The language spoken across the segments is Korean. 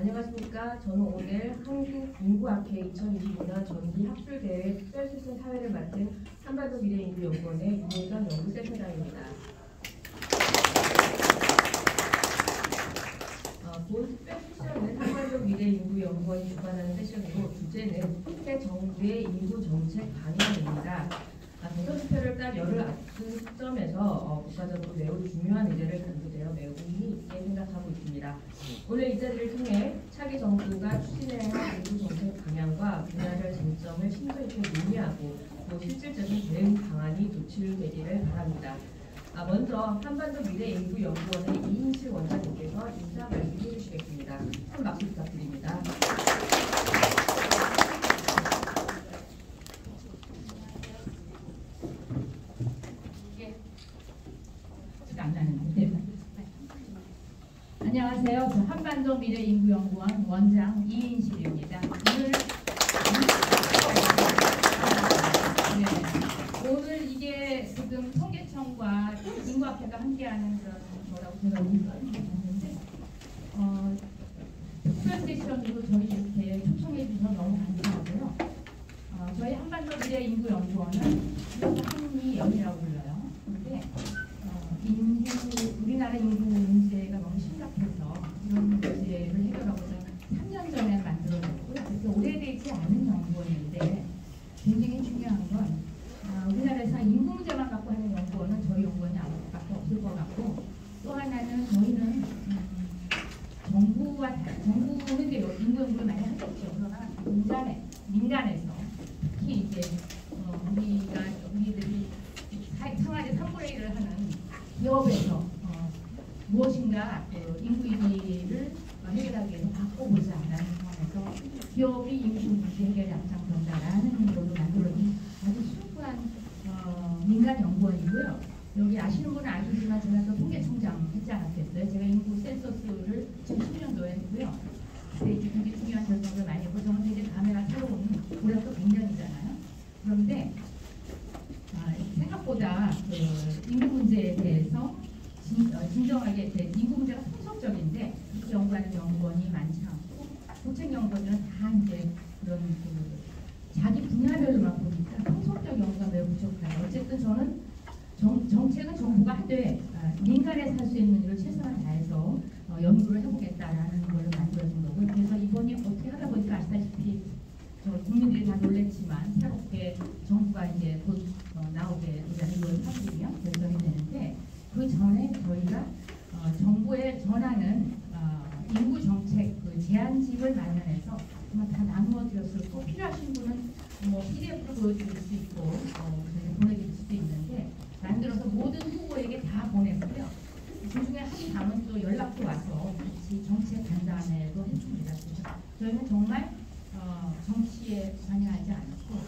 안녕하십니까. 저는 오늘 한국인구학회 2025년 정기학술대회 특별수상 사회를 맡은 한반도 미래인구연구원의 유혜경 연구센터장입니다. 본 특별 세션은 한반도 미래인구연구원이 주관하는 세션이고 주제는 새 정부의 인구정책 방향입니다. 대선 투표를 딱 열흘 앞둔 시점에서 국가적으로 매우 중요한 의제를 강조되어 매우 의미 있게 생각하고 있습니다. 오늘 이 자리를 통해 차기 정부가 추진해야 할 인구정책 방향과 분야별 쟁점을 심도 있게 논의하고 또 실질적인 대응 방안이 도출되기를 바랍니다. 먼저 한반도 미래인구연구원의 이인실 원장님께서 인사 말씀해 주시겠습니다. 큰 박수 부탁드립니다. 안녕하세요. 저 한반도 미래인구연구원 원장 이인실입니다. 오늘 이게 지금 통계청과 인구학회가 함께하는 그런 뭐라고 제가 봤는데 특별 세션으로 저희 이렇게 초청해 주셔서 너무 감사하고요. 저희 한반도 미래인구연구원은 한미연이라고 불러요. 그런데 우리나라 인구 문제가 너무 심각해서 이런 문제를 해결하고자 3년 전에 만들어졌고요. 그렇게 오래되지 않은 연구원인데 굉장히 중요한 건 우리나라에서 인구 문제만 갖고 하는 연구원은 저희 연구원이 아무것도 없을 것 같고, 또 하나는 저희는 정부는 이제 인구 연구를 많이 하겠죠. 그러나 민간에서 특히 이제 우리들이 생활의 3분의 1을 하는 기업에서 무엇인가 인구 위기를 해결하기 위해서 바꿔보자라는 상황에서 기업이 인구 문제 해결에 앞장선다라는 걸로 만들어진 아주 순수한 민간 연구원이고요. 여기 아시는 분은 아시지만 제가 또 통계청장 했지 않았겠어요. 제가 인구 센서스를 2010년도에 했고요. 그때 이제 굉장히 중요한 결정을 많이 했고, 저는 이제 카메라 새로운 올해 또 100년이잖아요. 그런데 생각보다 인구 문제에 대해서 진정하게 인구 문제가 통속적인데 그렇게 연구하는 연구원이 많지 않고, 고책 연구원들은 다 이제 그런 자기 분야별로만 보니까 통속적 연구가 매우 부족해요. 어쨌든 저는 정책은 정부가 하되 민간에서 할 수 있는 일을 최선을 다해서 연구를 해보겠다라는 걸 만들어진 거고요. 그래서 이번이 어떻게 하다 보니까 아시다시피 국민들이 다 놀랬지만 새롭게 정부가 이제 곧 나오게 되잖아요. 6월 3일이요. 결정이 되는데, 그 전에 저희가 정부에 전하는 인구 정책 제안집을 마련해서 다 나누어 드렸을 거, 필요하신 분은 PDF로 보여드릴 수 있고 보내드릴 수도 있는데 만들어서 모든 후보에게 다 보냈고요. 그 중에 한 당은 또 연락도 와서 같이 정책 간담회도 했습니다. 저희는 정말 정치에 관여하지 않고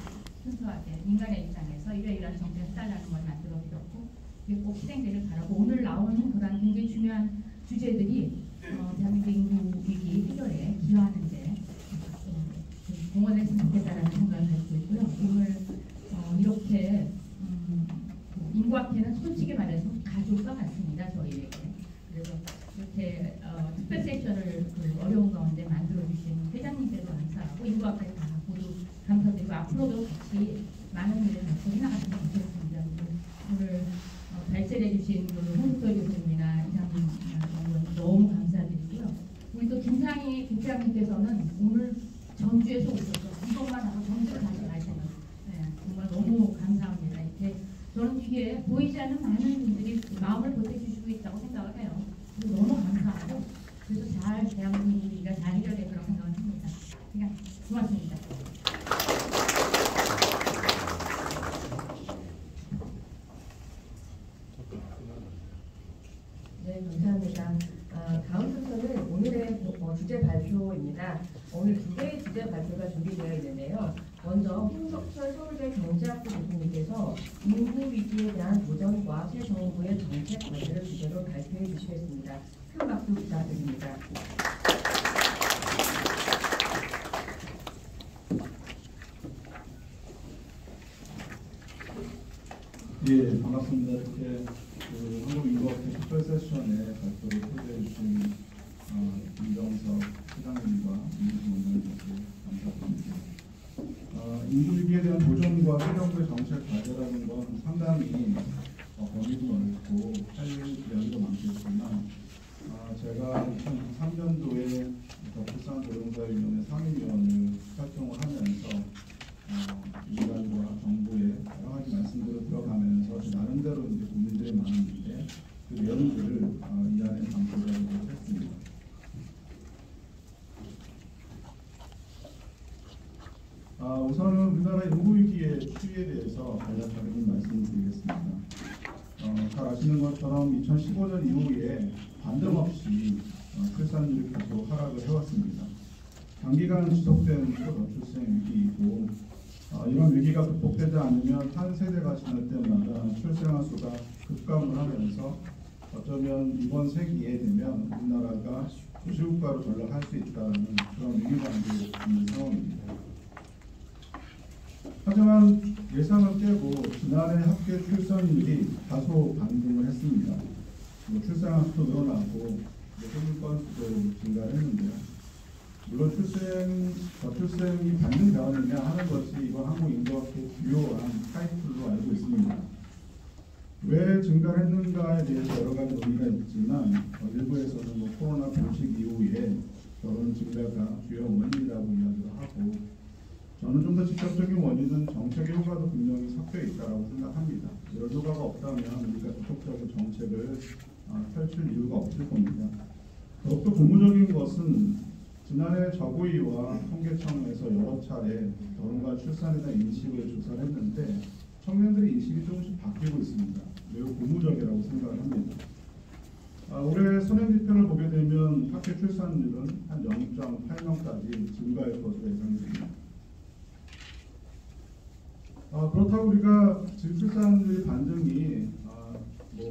순수하게 민간의 입장에서 이러이러한 정책을 해달라는 걸 만들어드렸고, 그게 꼭 실행되길 바라고, 오늘 나오는 그런 굉장히 중요한 주제들이 대한민국 인구 위기 해결에 기여하는데 공헌했으면 좋겠다라는 생각을 갖고 있고요. 오늘 이렇게 인구학회는 솔직히 말해서 가족과 같습니다. 저희에게. 그래서 이렇게 특별 세션을 어려운 가운데 만들어주신 회장님께도 감사하고 인구학회 다 모두 감사드리고, 앞으로도 같이 많은 일을 같이 해나갔으면 좋겠습니다. 오늘 발제해주신 홍석철 교수님이나 이상민 연구원 너무 감사드리고요. 우리 또 김상희 국장님께서는 오늘 전주에서 오셔서 이것만 하고 전주를 다시 가시는, 정말 너무 감사합니다. 이렇게 저는 뒤에 보이지 않는 많은 분들이 마음을 보태주시고 있다고 생각을 해요. 너무 감사하고, 그래서 대한민국이 잘 해결될 거라고 생각을 합니다. 그냥 고맙습니다. 네, 감사합니다. 다음 순서는 오늘의 주제 발표입니다. 오늘 두 개의 주제 발표가 준비되어 있는데요. 먼저 홍석철 서울대 경제학부 교수님께서 인구 위기에 대한 도전과 새 정부의 정책 과제를 주제로 발표해 주시겠습니다. 큰 박수 부탁드립니다. 예, 반갑습니다. 이렇게 한국인구학회 특별 세션에 발표를 초대해 주신 김정석 회장님 새 정부의 정책 과제라는 건 상당히 범위도 넓고 할 이야기도 많겠지만 제가 2003년도에 저출산노동자위원회 상임위원을 활동을 하면서 민간과 정부의 여러 가지 말씀들을 들어가면서 나름대로 이제 고민들이 많았는데 그 내용들을 이 안에 담고자 했습니다. 우선은 우리나라 인구위기의 추이에 대해서 간략하게 좀 말씀드리겠습니다. 잘 아시는 것처럼 2015년 이후에 반등없이 출산율이 계속 하락을 해왔습니다. 장기간 지속된 초저출생 위기이고 이런 위기가 극복되지 않으면 한 세대가 지날 때마다 출생아 수가 급감을 하면서 어쩌면 이번 세기에 되면 우리나라가 도시국가로 전락할 수 있다는 그런 위기관계에 있는 상황입니다. 하지만 예상을 깨고 지난해 합계 출산율이 다소 반등을 했습니다. 출생아 수도 늘어나고 생育건수도 증가했는데요. 물론 저출생이 반등되었느냐 하는 것이 이번 한국 인구학의 주요한 타이틀로 알고 있습니다. 왜 증가했는가에 대해서 여러 가지 논의가 있지만 일부에서는 코로나 병식 이후에 결혼 증가가 주요 원인이라고 이야기를 하고 저는 좀 더 직접적인 원인은 정책의 효과도 분명히 섞여 있다고 생각합니다. 이런 효과가 없다면 우리가 지속적인 정책을 펼칠 이유가 없을 겁니다. 더욱더 고무적인 것은 지난해 저고위와 통계청에서 여러 차례 결혼과 출산에 대한 인식을 조사를 했는데 청년들의 인식이 조금씩 바뀌고 있습니다. 매우 고무적이라고 생각을 합니다. 올해 선행지표를 보게 되면 합계 출산율은 한 0.8명까지 증가할 것으로 예상이 됩니다. 그렇다고 우리가 출산율 반등이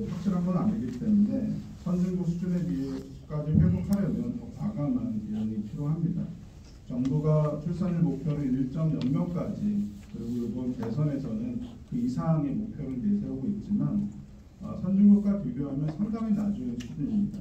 확실한 건 아니기 때문에 선진국 수준에 비해까지 회복하려면 더 과감한 대응이 필요합니다. 정부가 출산율 목표를 1.0명까지 그리고 이번 대선에서는 그 이상의 목표를 내세우고 있지만 선진국과 비교하면 상당히 낮은 수준입니다.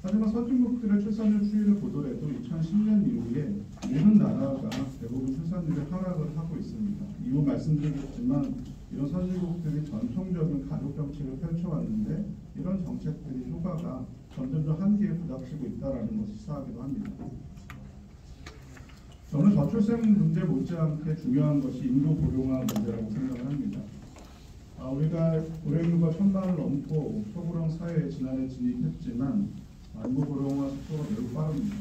하지만 선진국들의 출산율 추이를 보더라도 2010년 이후에 모든 나라가 대부분 출산율이 하락을 하고 있습니다. 이후 말씀드리겠지만 이런 선진국들이 전통적인 가족 정책을 펼쳐왔는데 이런 정책들이 효과가 점점 한계에 부닥치고 있다는 것을 시사하기도 합니다. 저는 저출생 문제 못지않게 중요한 것이 인구 고령화 문제라고 생각을 합니다. 우리가 고령인구가 1000만을 넘고 초고령 사회에 지난해 진입했지만 인구 고령화 속도가 매우 빠릅니다.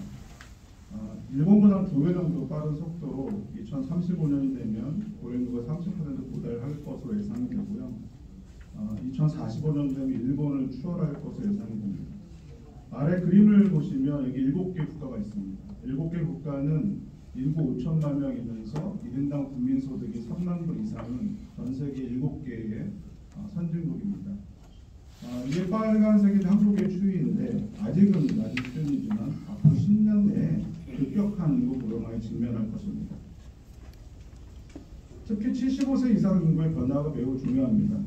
일본보다 2배 정도 빠른 속도로 2035년이 되면 고령인구가 30% 도달할 것으로 예상이 되고요. 2045년 되면 일본을 추월할 것으로 예상이 됩니다. 아래 그림을 보시면 여기 7개 국가가 있습니다. 7개 국가는 인구 5천만 명이면서 1인당 국민소득이 3만 불 이상은 전 세계 7개의 선진국입니다. 이게 빨간색이 한국의 추이인데 아직은 낮은 수준이지만 앞으로 10년 내에 급격한 인구 고령화에 직면할 것입니다. 특히 75세 이상 인구의 변화가 매우 중요합니다.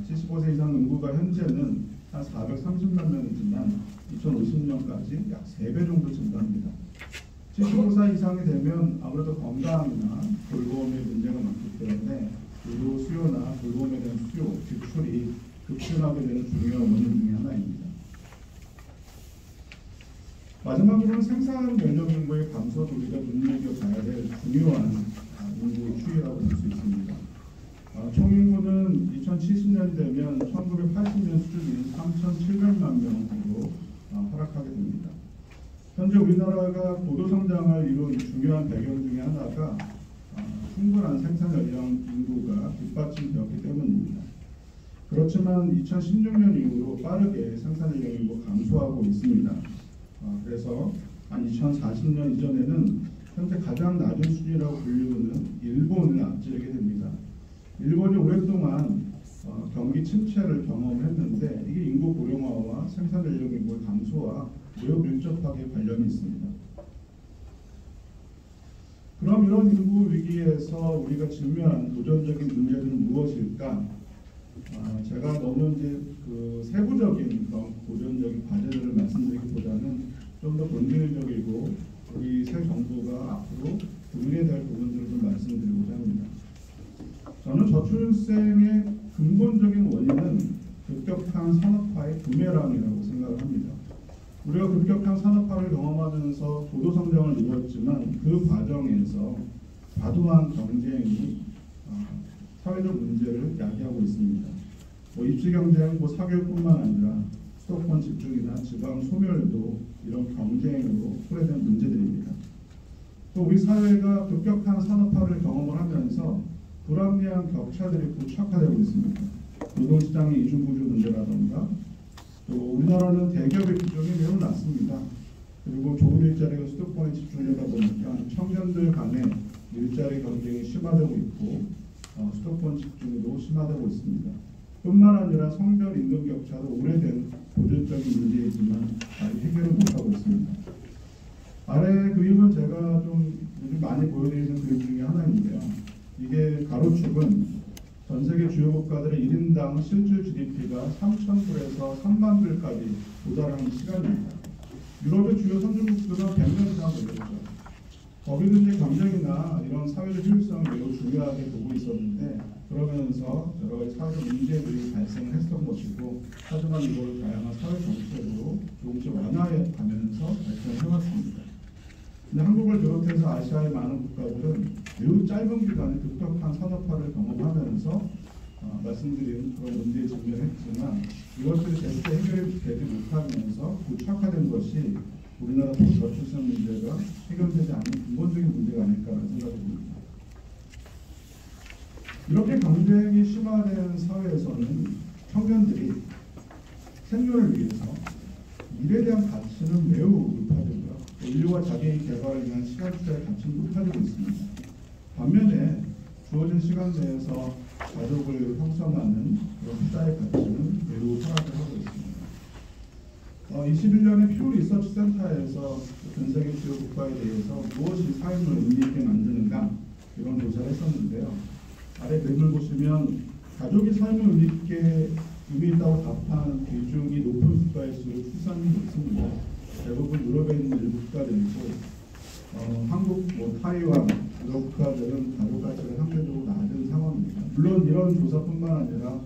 75세 이상 인구가 현재는 한 430만 명이지만 2050년까지 약 3배 정도 증가합니다. 75세 이상이 되면 아무래도 건강이나 돌봄의 문제가 많기 때문에 의료 수요나 돌봄에 대한 수요, 지출이 급증하게 되는 중요한 원인 중에 하나입니다. 마지막으로는 생산 연령 인구의 감소도 우리가 눈여겨봐야 될 중요한 인구 추이라고 볼 수 있습니다. 총인구는 2070년이 되면 1980년 수준인 3,700만 명으로 하락하게 됩니다. 현재 우리나라가 고도 성장을 이룬 중요한 배경 중에 하나가 충분한 생산 연령 인구가 뒷받침되었기 때문입니다. 그렇지만 2016년 이후로 빠르게 생산 연령 인구가 감소하고 있습니다. 그래서 한 2040년 이전에는 현재 가장 낮은 수준이라고 불리우는 일본을 앞지르게 됩니다. 일본이 오랫동안 경기 침체를 경험했는데 이게 인구 고령화와 생산 연령 인구의 감소와 매우 밀접하게 관련이 있습니다. 그럼 이런 인구 위기에서 우리가 직면한 도전적인 문제들은 무엇일까? 제가 너무 이제 세부적인 그런 도전적인 과제들을 말씀드리기보다는 좀 더 본질적이고 우리 새 정부가 앞으로 고민해야 될 부분들을 좀 말씀드리고자 합니다. 부메랑이라고 생각을 합니다. 우리가 급격한 산업화를 경험하면서 고도 성장을 이루었지만 그 과정에서 과도한 경쟁이 사회적 문제를 야기하고 있습니다. 입시 경쟁, 사교육뿐만 아니라 수도권 집중이나 지방 소멸도 이런 경쟁으로 초래된 문제들입니다. 또 우리 사회가 급격한 산업화를 경험을 하면서 불합리한 격차들이 부착화되고 있습니다. 노동시장의 이중구조 문제라던가 또 우리나라는 대기업의 비중이 매우 낮습니다. 그리고 좋은 일자리가 수도권에 집중되다 보니까 청년들 간의 일자리 경쟁이 심화되고 있고 수도권 집중도 심화되고 있습니다. 뿐만 아니라 성별 임금 격차도 오래된 고질적인 문제이지만 아직 해결을 못하고 있습니다. 아래 그림은 제가 좀 요즘 많이 보여드리는 그림 중에 하나인데요. 이게 가로축은 전 세계 주요 국가들의 1인당 실질 GDP가 3,000불에서 3만 불까지 도달하는 시간입니다. 유럽의 주요 선진국들은 100년 이상 걸렸죠. 거기도 이제 경쟁이나 이런 사회적 효율성을 매우 중요하게 보고 있었는데 그러면서 여러 가지 사회적 문제들이 발생했던 것이고 하지만 이걸 다양한 사회 정책으로 조금씩 완화해 가면서 발전해왔습니다. 근데 한국을 비롯해서 아시아의 많은 국가들은 매우 짧은 기간에 급격한 산업화를 경험하면서 말씀드린 그런 문제에 직면했지만 이것들이 제때 해결이 되지 못하면서 고착화된 것이 우리나라 저출산 문제가 해결되지 않는 근본적인 문제가 아닐까라는 생각이 듭니다. 이렇게 경쟁이 심화된 사회에서는 청년들이 생존을 위해서 일에 대한 가치는 매우 높아지고요. 인류와 자기 개발을 위한 시간 투자의 가치는 높아지고 있습니다. 반면에 주어진 시간 내에서 가족을 형성하는 그런 투자의 가치는 매우 하락을 하고 있습니다. 21년에 퓨 리서치 센터에서 전 세계 주요 국가에 대해서 무엇이 삶을 의미 있게 만드는가 이런 조사를 했었는데요. 아래 그림을 보시면 가족이 삶을 의미 있다고 답한 비중이 높은 국가일수록 출산율이 높습니다. 대부분 유럽에 있는 일부 국가들이고 한국, 타이완 이런 국가들은 가족 가치가 상대적으로 낮은 상황입니다. 물론 이런 조사뿐만 아니라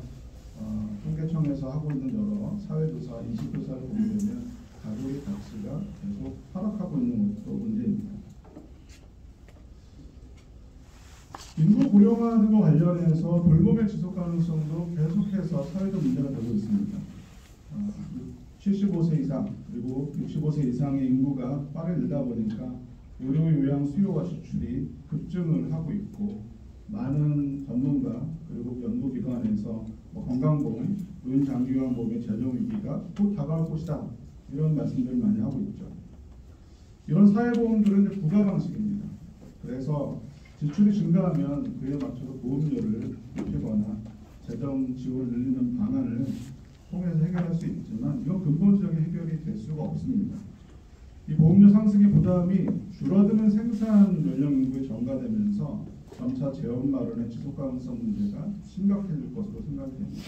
통계청에서 하고 있는 여러 사회조사, 인식조사를 보게 되면 가족의 가치가 계속 하락하고 있는 것도 문제입니다. 인구 고령화와 관련해서 돌봄의 지속 가능성도 계속해서 사회적 문제가 되고 있습니다. 75세 이상 그리고 65세 이상의 인구가 빠르게 늘다 보니까 의료 요양 수요와 지출이 급증을 하고 있고 많은 전문가 그리고 연구기관에서 건강보험, 노인장기요양보험의 재정 위기가 곧 다가올 것이다 이런 말씀들을 많이 하고 있죠. 이런 사회보험들은 이제 부가 방식입니다. 그래서 지출이 증가하면 그에 맞춰서 보험료를 높이거나 재정 지원을 늘리는 방안을 통해서 해결할 수 있지만 이건 근본적인 해결이 될 수가 없습니다. 이 보험료 상승의 부담이 줄어드는 생산 연령 인구에 전가되면서 점차 재원 마련의 지속 가능성 문제가 심각해질 것으로 생각이 됩니다.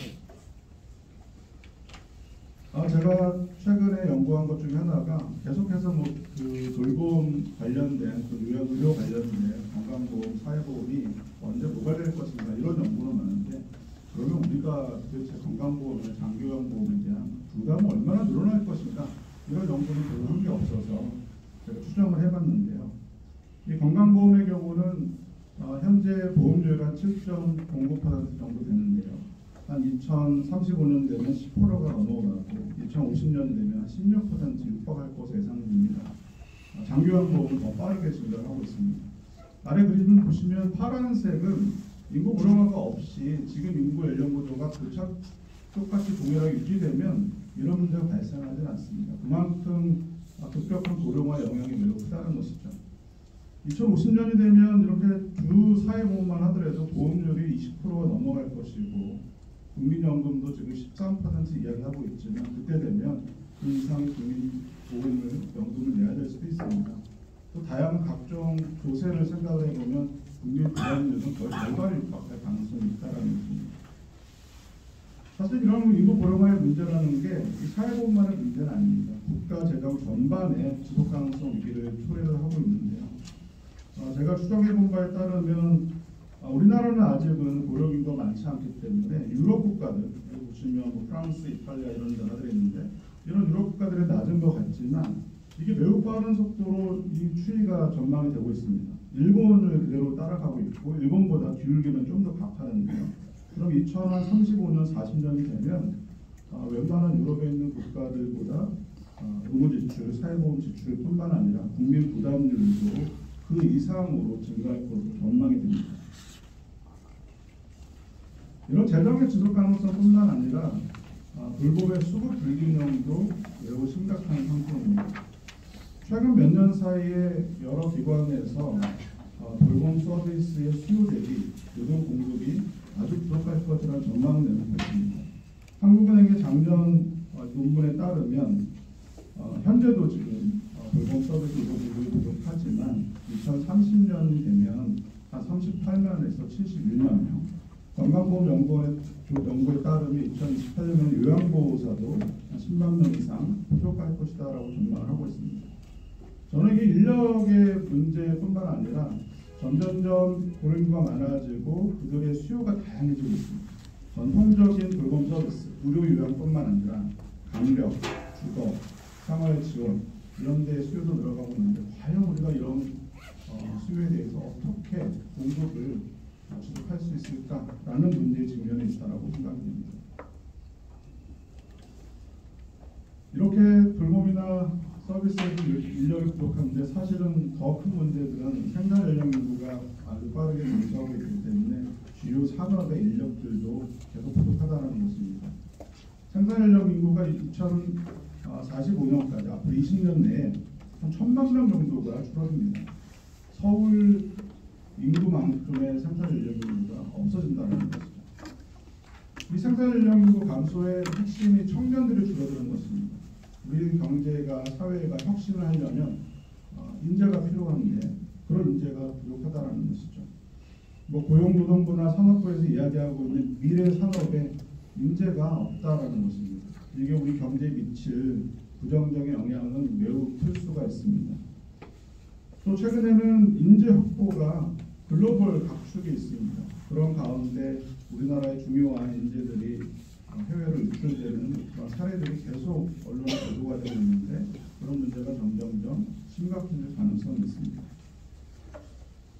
제가 최근에 연구한 것 중에 하나가 계속해서 그 돌봄 관련된 또 의료 관련된 건강보험, 사회보험이 언제 모발될 것인가 이런 연구는 많은데 그러면 우리가 도대체 건강보험이나 장기요양보험에 대한 부담은 얼마나 늘어날 것인가 이런 연구는 별로 한 게 없어서 제가 추정을 해봤는데요. 이 건강보험의 경우는 현재 보험료가 한 7.09% 정도 되는데요. 한 2035년 되면 10%가 넘어가고 2050년 되면 16% 육박할 것으로 예상됩니다. 장기요양보험은 더 빠르게 증가를 하고 있습니다. 아래 그림을 보시면 파란색은 인구 고령화가 없이 지금 인구 연령 구조가 똑같이 동일하게 유지되면 이런 문제가 발생하지는 않습니다. 그만큼 급격한 고령화 영향이 매우 크다는 것이죠. 2050년이 되면 이렇게 주 사회보험만 하더라도 보험료율이 20%가 넘어갈 것이고 국민연금도 지금 13% 이야기하고 있지만 그때 되면 그 이상의 연금을 내야 될 수도 있습니다. 또 다양한 각종 조세를 생각을 해보면 국민 부담률은 거의 절반을 육박할 가능성이 있다는 것입니다. 사실 이런 인구 고령화의 문제라는 게 사회보험만의 문제는 아닙니다. 국가 재정 전반에 지속 가능성 위기를 초래를 하고 있는데요. 제가 추정해 본 바에 따르면 우리나라는 아직은 고령 인구가 많지 않기 때문에 유럽 국가들, 여기 보시면 뭐 프랑스, 이탈리아 이런 나라들이 있는데 이런 유럽 국가들은 낮은 것 같지만 이게 매우 빠른 속도로 이 추이가 전망이 되고 있습니다. 일본을 그대로 따라가고 있고 일본보다 기울기는 좀 더 가파른데요. 그럼 2035년, 40년이 되면 웬만한 유럽에 있는 국가들보다 의무 지출, 사회보험 지출뿐만 아니라 국민 부담률도 그 이상으로 증가할 것으로 전망이 됩니다. 이런 재정의 지속 가능성뿐만 아니라 불법의 수급 불균형도 매우 심각한 상태입니다. 최근 몇 년 사이에 여러 기관에서 돌봄 서비스의 수요 대비 노동 공급이 아주 부족할 것이라는 전망을 내놓고 있습니다. 한국은행의 작년 논문에 따르면 현재도 지금 돌봄 서비스 노동 공급이 부족하지만 2030년이 되면 한 38만에서 71만 명, 건강보험연구원의 연구에 따르면 2028년에는 요양보호사도 한 10만 명 이상 부족할 것이다라고 전망을 하고 있습니다. 저는 이게 인력의 문제뿐만 아니라 점점점 고령인구가 많아지고 그들의 수요가 다양해지고 있습니다. 전통적인 돌봄 서비스, 의료 요양뿐만 아니라 강력, 주거, 생활 지원 이런 데 수요도 늘어가고 있는데 과연 우리가 이런 수요에 대해서 어떻게 공급을 지속할 수 있을까라는 문제에 직면해 있다라고 생각이 됩니다. 이렇게 돌봄이나 서비스에도 인력이 부족한데 사실은 더 큰 문제들은 생산 연령 인구가 아주 빠르게 감소하고 있기 때문에 주요 산업의 인력들도 계속 부족하다는 것입니다. 생산 연령 인구가 2045년까지 앞으로 20년 내에 한 1,000만 명 정도가 줄어듭니다. 서울 인구만큼의 생산 연령 인구가 없어진다는 것이죠. 이 생산 연령 인구 감소의 핵심이 청년들이 줄어드는 것입니다. 우리 경제가 사회가 혁신을 하려면 인재가 필요한데 그런 인재가 부족하다는 것이죠. 뭐 고용노동부나 산업부에서 이야기하고 있는 미래 산업에 인재가 없다라는 것입니다. 이게 우리 경제에 미칠 부정적인 영향은 매우 클 수가 있습니다. 또 최근에는 인재 확보가 글로벌 각축이 있습니다. 그런 가운데 우리나라의 중요한 인재들이 해외로 유출되는 그런 사례들이 계속 언론에 보도가 되고 있는데 그런 문제가 점점점 심각해질 가능성이 있습니다.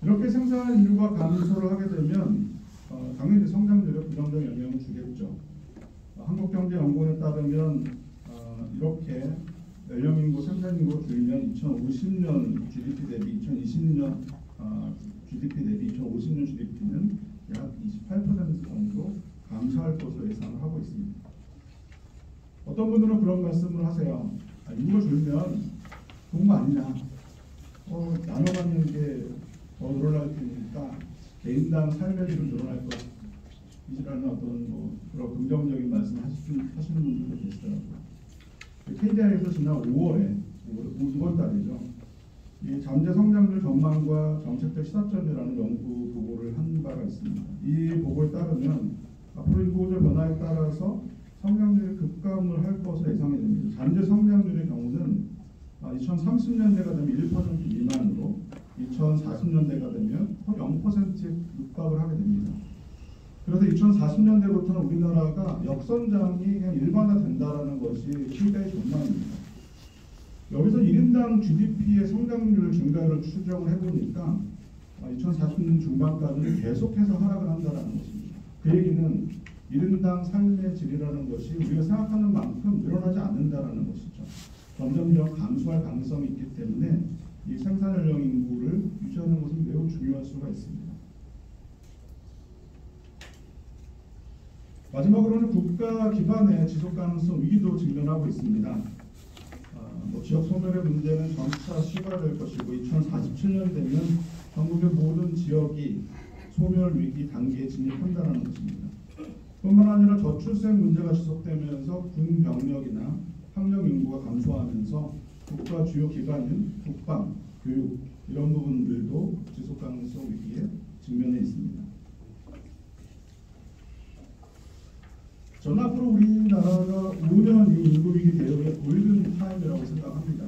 이렇게 생산 인류가 감소를 하게 되면 당연히 성장률에 부정적 영향을 주겠죠. 한국경제연구원에 따르면 이렇게 연령인구, 생산인구가 줄면 2050년 GDP 대비 2020년 GDP 대비 2050년 GDP는 약 28% 정도 감소할 것으로 예상을 하고 있습니다. 어떤 분들은 그런 말씀을 하세요. 인구가 줄면 좋은 거 아니냐. 나눠 갖는 게 더 늘어날 테니까 개인당 삶의 질은 늘어날 것이라는 어떤 그런 긍정적인 말씀을 하시는 분들도 계시더라고요. KDI에서 지난 5월 달이죠. 이 잠재 성장률 전망과 정책적 시사점이라는 연구 보고를 한 바가 있습니다. 이 보고에 따르면 앞으로 인구 구조 변화에 따라서 성장률이 급감을 할 것으로 예상이 됩니다. 잠재 성장률의 경우는 2030년대가 되면 1% 미만으로 2040년대가 되면 0%에 육박을 하게 됩니다. 그래서 2040년대부터는 우리나라가 역성장이 그냥 일반화된다는 것이 KDI의 전망입니다. 여기서 1인당 GDP의 성장률 증가율을 추정을 해보니까 2040년 중반까지는 계속해서 하락을 한다는 것입니다. 그 얘기는 1인당 삶의 질이라는 것이 우리가 생각하는 만큼 늘어나지 않는다는 것이죠. 점점점 감소할 가능성이 있기 때문에 이 생산 연령 인구를 유지하는 것은 매우 중요할 수가 있습니다. 마지막으로는 국가 기반의 지속 가능성 위기도 직면하고 있습니다. 지역 소멸의 문제는 점차 시가될 것이고 2047년 되면 전국의 모든 지역이 소멸 위기 단계에 진입한다는 것입니다. 뿐만 아니라 저출생 문제가 지속되면서 군 병력이나 학령 인구가 감소하면서 국가 주요 기관인 국방, 교육 이런 부분들도 지속 가능성 위기에 직면해 있습니다. 저는 앞으로 우리나라가 5년이 인구 위기 대응의 골든 타임이라고 생각합니다.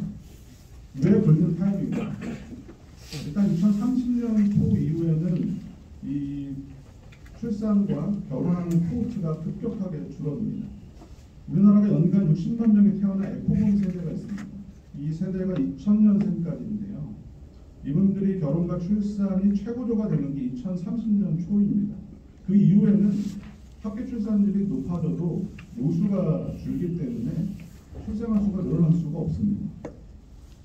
왜 골든 타임인가? 일단 2030년 초 이후에는 이 출산과 결혼하는 코호트가 급격하게 줄어듭니다. 우리나라가 연간 60만 명이 태어난 F본 세대가 있습니다. 이 세대가 2000년생까지인데요. 이분들이 결혼과 출산이 최고조가 되는 게 2030년 초입니다. 그 이후에는 합계 출산율이 높아져도 노수가 줄기 때문에 출생아 수가 늘어날 수가 없습니다.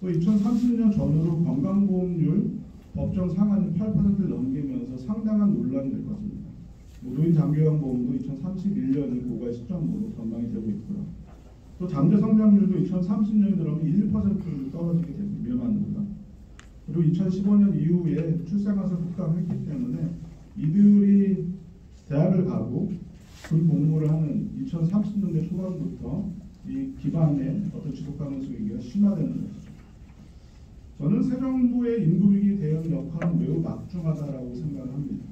또 2030년 전후로 건강보험료 법정 상한이 8%를 넘기면서 상당한 논란이 될 것입니다. 노인 장기요양보험도 2031년이 고갈 시점으로 전망이 되고 있고요. 또 잠재 성장률도 2030년이 들어오면 1%로 떨어지게 되고 위험합니다. 그리고 2015년 이후에 출생아수 급감했기 때문에 이들이 대학을 가고 군 복무를 하는 2030년대 초반부터 이 기반의 어떤 지속 가능성 위기가 심화되는 것이죠. 저는 새 정부의 인구위기 대응 역할은 매우 막중하다라고 생각을 합니다.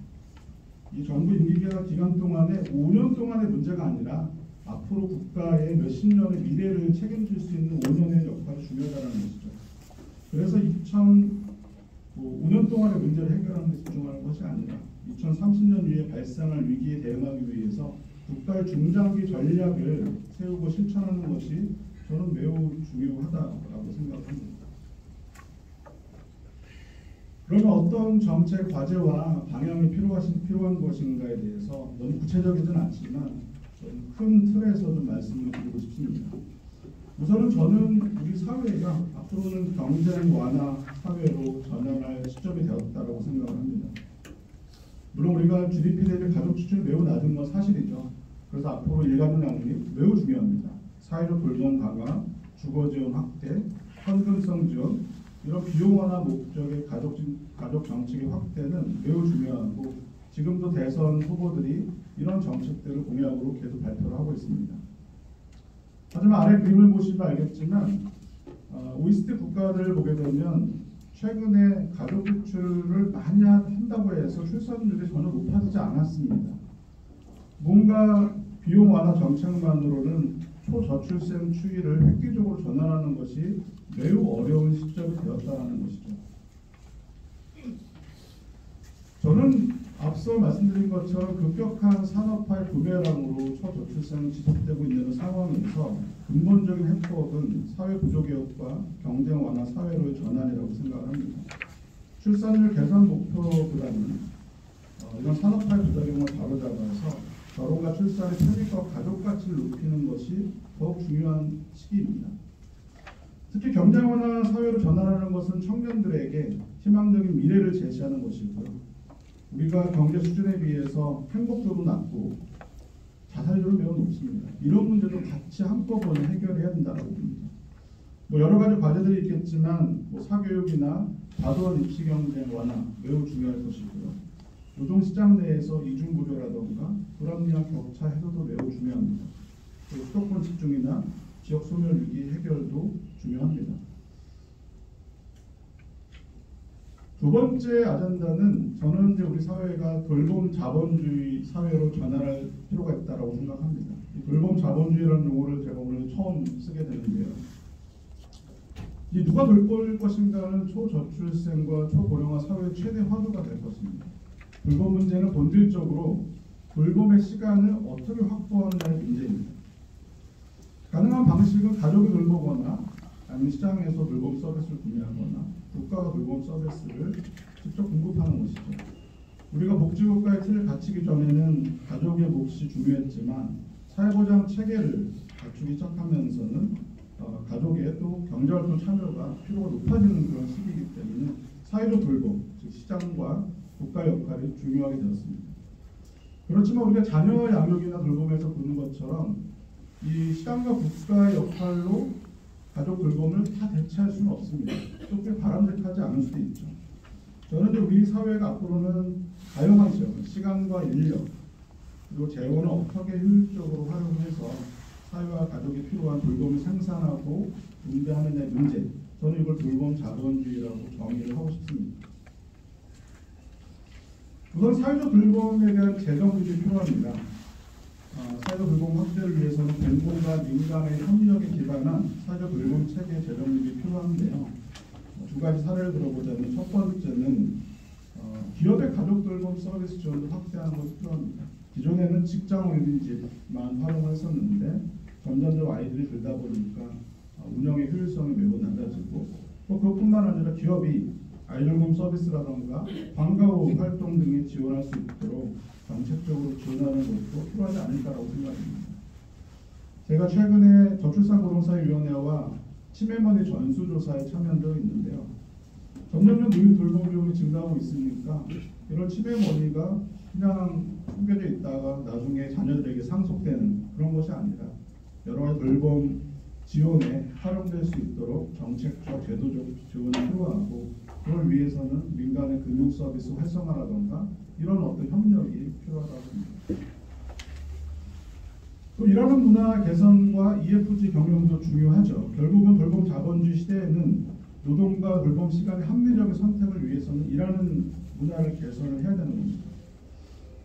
이 정부 임기 기간 동안에 5년 동안의 문제가 아니라 앞으로 국가의 몇십 년의 미래를 책임질 수 있는 5년의 역할이 중요하다는 것이죠. 그래서 5년 동안의 문제를 해결하는 데 집중하는 것이 아니라 2030년 이후에 발생할 위기에 대응하기 위해서 국가의 중장기 전략을 세우고 실천하는 것이 저는 매우 중요하다고 생각합니다. 그러면 어떤 정책 과제와 방향이 필요한 것인가에 대해서 너무 구체적이진 않지만 좀 큰 틀에서 좀 말씀을 드리고 싶습니다. 우선은 저는 우리 사회가 앞으로는 경쟁 완화 사회로 전환할 시점이 되었다고 생각을 합니다. 물론 우리가 GDP 대비 가족 수준이 매우 낮은 건 사실이죠. 그래서 앞으로 일가족 양립 매우 중요합니다. 사회적 돌봄 강화, 주거 지원 확대, 현금성 지원, 이런 비용 완화 목적의 가족 정책의 확대는 매우 중요하고 지금도 대선 후보들이 이런 정책들을 공약으로 계속 발표를 하고 있습니다. 하지만 아래 그림을 보시면 알겠지만 OECD 국가들을 보게 되면 최근에 가족 지출을 많이 한다고 해서 출산율이 전혀 높아지지 않았습니다. 뭔가 비용 완화 정책만으로는 초저출생 추이를 획기적으로 전환하는 것이 매우 어려운 시점이 되었다는 것이죠. 저는 앞서 말씀드린 것처럼 급격한 산업화의 부메랑으로 초저출생이 지속되고 있는 상황에서 근본적인 해법은 사회 구조개혁과 경쟁 완화 사회로의 전환이라고 생각을 합니다. 출산율 개선 목표보다는 이런 산업화의 부작용을 바로잡아서 결혼과 출산의 편익과 가족 가치를 높이는 것이 더욱 중요한 시기입니다. 특히 경쟁 완화 사회로 전환하는 것은 청년들에게 희망적인 미래를 제시하는 것이고요. 우리가 경제 수준에 비해서 행복도도 낮고 자살률은 매우 높습니다. 이런 문제도 같이 한꺼번에 해결해야 된다고 봅니다. 여러 가지 과제들이 있겠지만 사교육이나 과도한 입시 경쟁 완화 매우 중요할 것이고요. 노동시장 내에서 이중구조라던가 불합리한 격차 해소도 매우 중요합니다. 그리고 수도권 집중이나 지역 소멸 위기 해결도 중요합니다. 두 번째 아젠다는 저는 이제 우리 사회가 돌봄 자본주의 사회로 전환할 필요가 있다고 생각합니다. 이 돌봄 자본주의라는 용어를 제가 오늘 처음 쓰게 되는데요. 이 누가 돌볼 것인가는 초저출생과 초고령화 사회의 최대 화두가 될 것입니다. 돌봄 문제는 본질적으로 돌봄의 시간을 어떻게 확보하느냐의 문제입니다. 가능한 방식은 가족이 돌보거나 아니면 시장에서 돌봄 서비스를 구매하거나 국가가 돌봄 서비스를 직접 공급하는 것이죠. 우리가 복지국가의 틀을 갖추기 전에는 가족의 몫이 중요했지만 사회보장 체계를 갖추기 시작하면서는 가족의 또 경제활동 참여가 필요가 높아지는 그런 시기이기 때문에 사회적 돌봄, 즉 시장과 국가의 역할이 중요하게 되었습니다. 그렇지만 우리가 자녀 양육이나 돌봄에서 보는 것처럼 이 시장과 국가의 역할로 가족 돌봄을 다 대체할 수는 없습니다. 또 꽤 바람직하지 않을 수도 있죠. 저는 이제 우리 사회가 앞으로는 다양한 시간과 인력 그리고 재원을 어떻게 효율적으로 활용해서 사회와 가족이 필요한 돌봄을 생산하고 분배하느냐의 문제, 저는 이걸 돌봄 자본주의라고 정의를 하고 싶습니다. 우선 사회적 돌봄에 대한 재정 구조가 필요합니다. 사회적 돌봄 확대를 위해서는 공공과 민간의 협력에 기반한 사회적 돌봄 체계 재정립이 필요한데요. 두 가지 사례를 들어보자면 첫 번째는 기업의 가족 가족 돌봄 서비스 지원도 확대하는 것이 필요합니다. 기존에는 직장 어린이집만 활용을 했었는데 점점 아이들이 들다 보니까 운영의 효율성이 매우 낮아지고 또 그뿐만 아니라 기업이 아이돌봄 서비스라던가 방과 후 활동 등에 지원할 수 있도록 정책적으로 지원하는 것도 필요하지 않을까라고 생각합니다. 제가 최근에 저출산고령사회위원회와 치매머니 전수조사에 참여한 적이 있는데요. 점점 노인 돌봄 비용이 증가하고 있으니까 이런 치매머니가 그냥 숨겨져 있다가 나중에 자녀들에게 상속되는 그런 것이 아니라 여러 가지 돌봄 지원에 활용될 수 있도록 정책적, 제도적 지원이 필요하고 그걸 위해서는 민간의 금융 서비스 활성화라던가 이런 어떤 협력이 필요하다고 봅니다. 또 일하는 문화 개선과 EFG 경영도 중요하죠. 결국은 돌봄 자본주의 시대에는 노동과 돌봄 시간의 합리적인 선택을 위해서는 일하는 문화를 개선을 해야 되는 겁니다.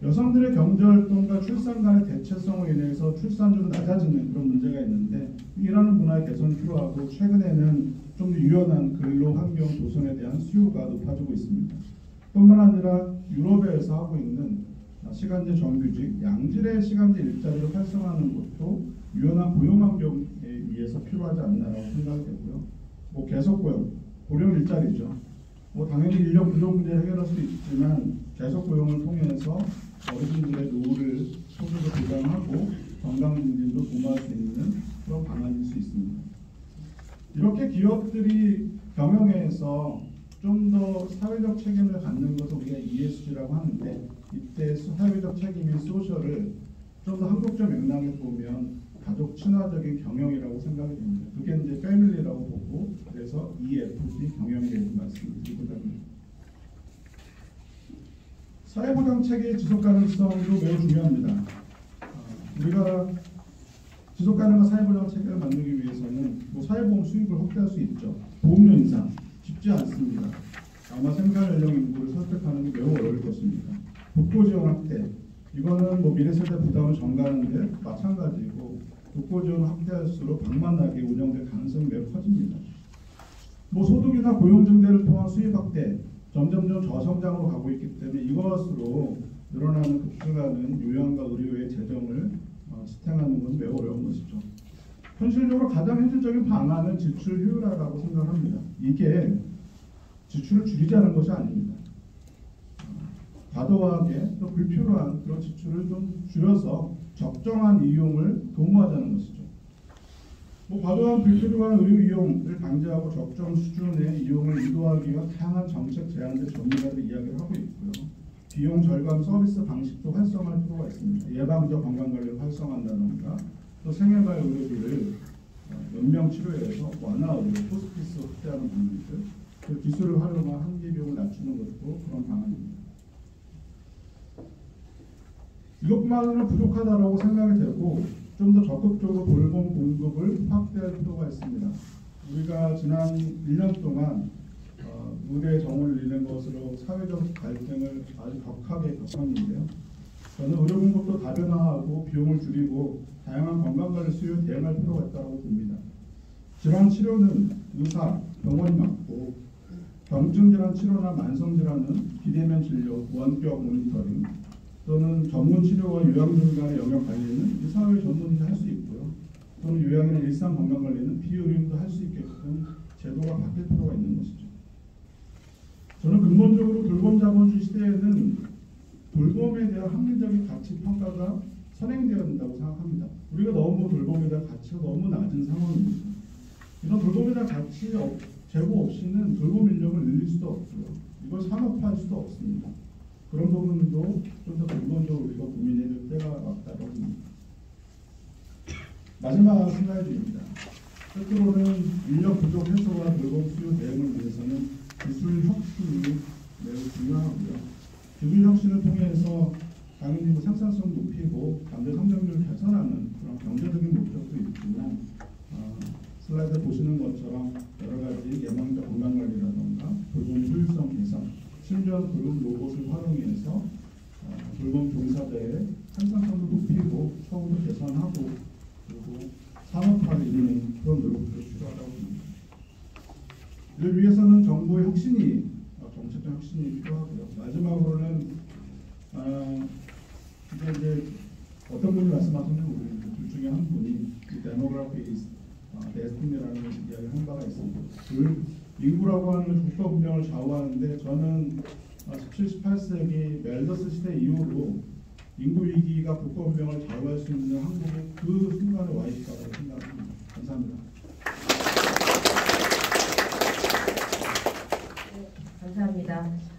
여성들의 경제활동과 출산 간의 대체성으로 인해서 출산율이 낮아지는 그런 문제가 있는데 일하는 문화의 개선이 필요하고 최근에는 좀 더 유연한 근로 환경 조성에 대한 수요가 높아지고 있습니다. 뿐만 아니라 유럽에서 하고 있는 시간제 정규직, 양질의 시간제 일자리를 활성화하는 것도 유연한 고용 환경에 의해서 필요하지 않나라고 생각이 되고요. 뭐 계속 고용, 고령 일자리죠. 뭐 당연히 인력 부족 문제를 해결할 수 있지만 계속 고용을 통해서 어르신들의 노후를 소득을 보장하고 건강 증진도 도모할 수 있는 그런 방안일 수 있습니다. 이렇게 기업들이 경영에서 좀 더 사회적 책임을 갖는 것을 우리가 ESG라고 하는데 이때 사회적 책임인 소셜을 좀 더 한국적 맥락에 보면 가족 친화적인 경영이라고 생각이 됩니다. 그게 이제 패밀리라고 보고 그래서 EFG 경영에 대해서 말씀을 드리고자 합니다. 사회보장 체계의 지속 가능성도 매우 중요합니다. 우리가 지속 가능한 사회보장 체계를 만들기 위해서는 뭐 사회보험 수입을 확대할 수 있죠. 보험료 인상 쉽지 않습니다. 아마 생산 연령 인구를 설득하는 게 매우 어려울 것입니다. 복고 지원 확대 이거는 뭐 미래 세대 부담을 전가하는데 마찬가지고 복고 지원 확대할수록 방만하게 운영될 가능성이 매우 커집니다. 뭐 소득이나 고용 증대를 통한 수입 확대 점점점 저성장으로 가고 있기 때문에 이것으로 늘어나는 급증하는 요양과 의료의 재정을 지탱하는 건 매우 어려운 것이죠. 현실적으로 가장 현실적인 방안은 지출 효율화라고 생각합니다. 이게 지출을 줄이자는 것이 아닙니다. 과도하게 또 불필요한 그런 지출을 좀 줄여서 적정한 이용을 도모하자는 것이죠. 뭐 과도한 불필요한 의료 이용을 방지하고 적정 수준의 이용을 유도하기 위한 다양한 정책 제안들 전문가들이 이야기를 하고 있고요. 비용 절감 서비스 방식도 활성화할 필요가 있습니다. 예방적 건강관리를 활성화한다던가 또 생애발 의료비를 연명치료에서 완화하고 호스피스 확대하는 방식들 그 기술을 활용한 한기 비용을 낮추는 것도 그런 방안입니다. 이것만으로는 부족하다고 생각이 되고 좀 더 적극적으로 돌봄 공급을 확대할 필요가 있습니다. 우리가 지난 1년 동안 의대 정원을 잃는 것으로 사회적 갈등을 아주 격하게 겪었는데요. 저는 의료 공급도 다변화하고 비용을 줄이고 다양한 건강관리 수요에 대응할 필요가 있다고 봅니다. 질환 치료는 의사, 병원이 맡고 경증질환 치료나 만성질환은 비대면 진료, 원격 모니터링 또는 전문 치료와 요양 중간의 영역 관리는 의사회 전문의가 할 수 있고요. 또는 요양이나 일상 건강 관리는 비의료인도 할 수 있게끔 제도가 바뀔 필요가 있는 것이죠. 저는 근본적으로 돌봄 자본주의 시대에는 돌봄에 대한 합리적인 가치 평가가 선행되어야 된다고 생각합니다. 우리가 너무 돌봄에 대한 가치가 너무 낮은 상황입니다. 이런 돌봄에 대한 가치 제고 없이는 돌봄 인력을 늘릴 수도 없고요. 이걸 산업화할 수도 없습니다. 그런 부분도 좀 더 근본적으로 우리가 고민해야 될 때가 왔다고 합니다. 마지막 슬라이드입니다. 끝으로는 인력 부족 해소와 돌봄 수요 대응을 위해서는 기술 혁신이 매우 중요하고요. 기술 혁신을 통해서 당연히 뭐 생산성 높이고 경제 성장률을 개선하는 그런 경제적인 목적도 있지만 슬라이드 보시는 것처럼 여러 가지 예방적 건강관리라던가 돌봄 효율성 개선, 심지어 돌봄 로봇을 활용해서 돌봄 종사자의 생산성도 높이고 처우도 개선하고 그리고 산업화를 이루는 그런 노력들이 필요하다고 봅니다. 이를 위해서는 정부의 혁신이 정책적 혁신이 필요하고요. 마지막으로는 근데 이제 어떤 분이 말씀하셨는지 모르겠는데 둘 중에 한 분이 데모그래피 데스티니라는 이야기를 한 바가 있습니다. 그 인구라고 하는 국가 분명을 좌우하는데 저는 17, 18세기 멜더스 시대 이후로 인구 위기가 국가 운명을 좌우할 수 있는 한국의 그 순간에 와 있다고 생각합니다. 감사합니다. 감사합니다.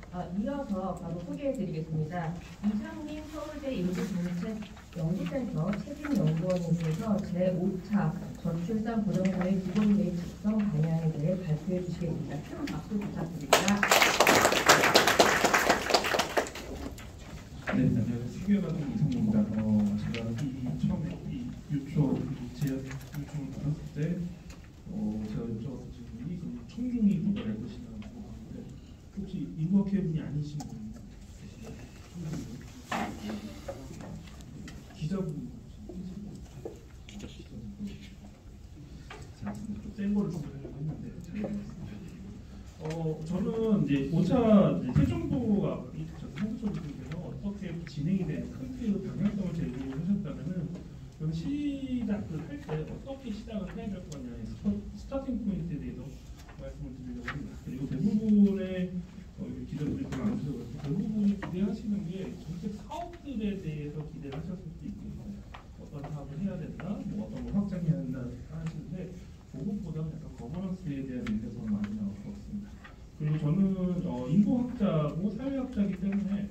이어서 바로 소개해드리겠습니다. 이상민 서울대 인구정책 연구센터 책임연구원님께서 제5차 저출산 고령사회 기본계획 작성 방향에 대해 발표해 주시겠습니다. 큰 박수 부탁드립니다. 네, 안녕하세요. 세계과정 이상입니다. 제가 처음에 이 유초 제안 요청을 받았을 때 제가 여쭤봤던 질문이 청중이 누가 낼 것이냐고 하는데 혹시 인구학회분이 아니신 분 계시나요? 기자분 센 거를 준비하려고 했는데 잘 모르겠습니다. 저는 이제 5차 새 정부가 선거철분께서 어떻게 진행이 되는 큰 방향성을 제시하셨다면은 그 시작을 할 때 어떻게 시작을 해야 될 거냐의 스타팅 포인트에 대해서 말씀을 드리려고 합니다. 그리고 대부분의 기자분들이 많으셔서 대부분이 기대하시는 게 정책 사업들에 대해서 기대를 하셨을 수도 있고요. 어떤 사업을 해야 된다, 뭐 어떤 걸 확장해야 된다 하시는데 그것보다는 약간 거버넌스에 대한 얘기가 더 많이 나올 것 같습니다. 그리고 저는 인구학자고 사회학자이기 때문에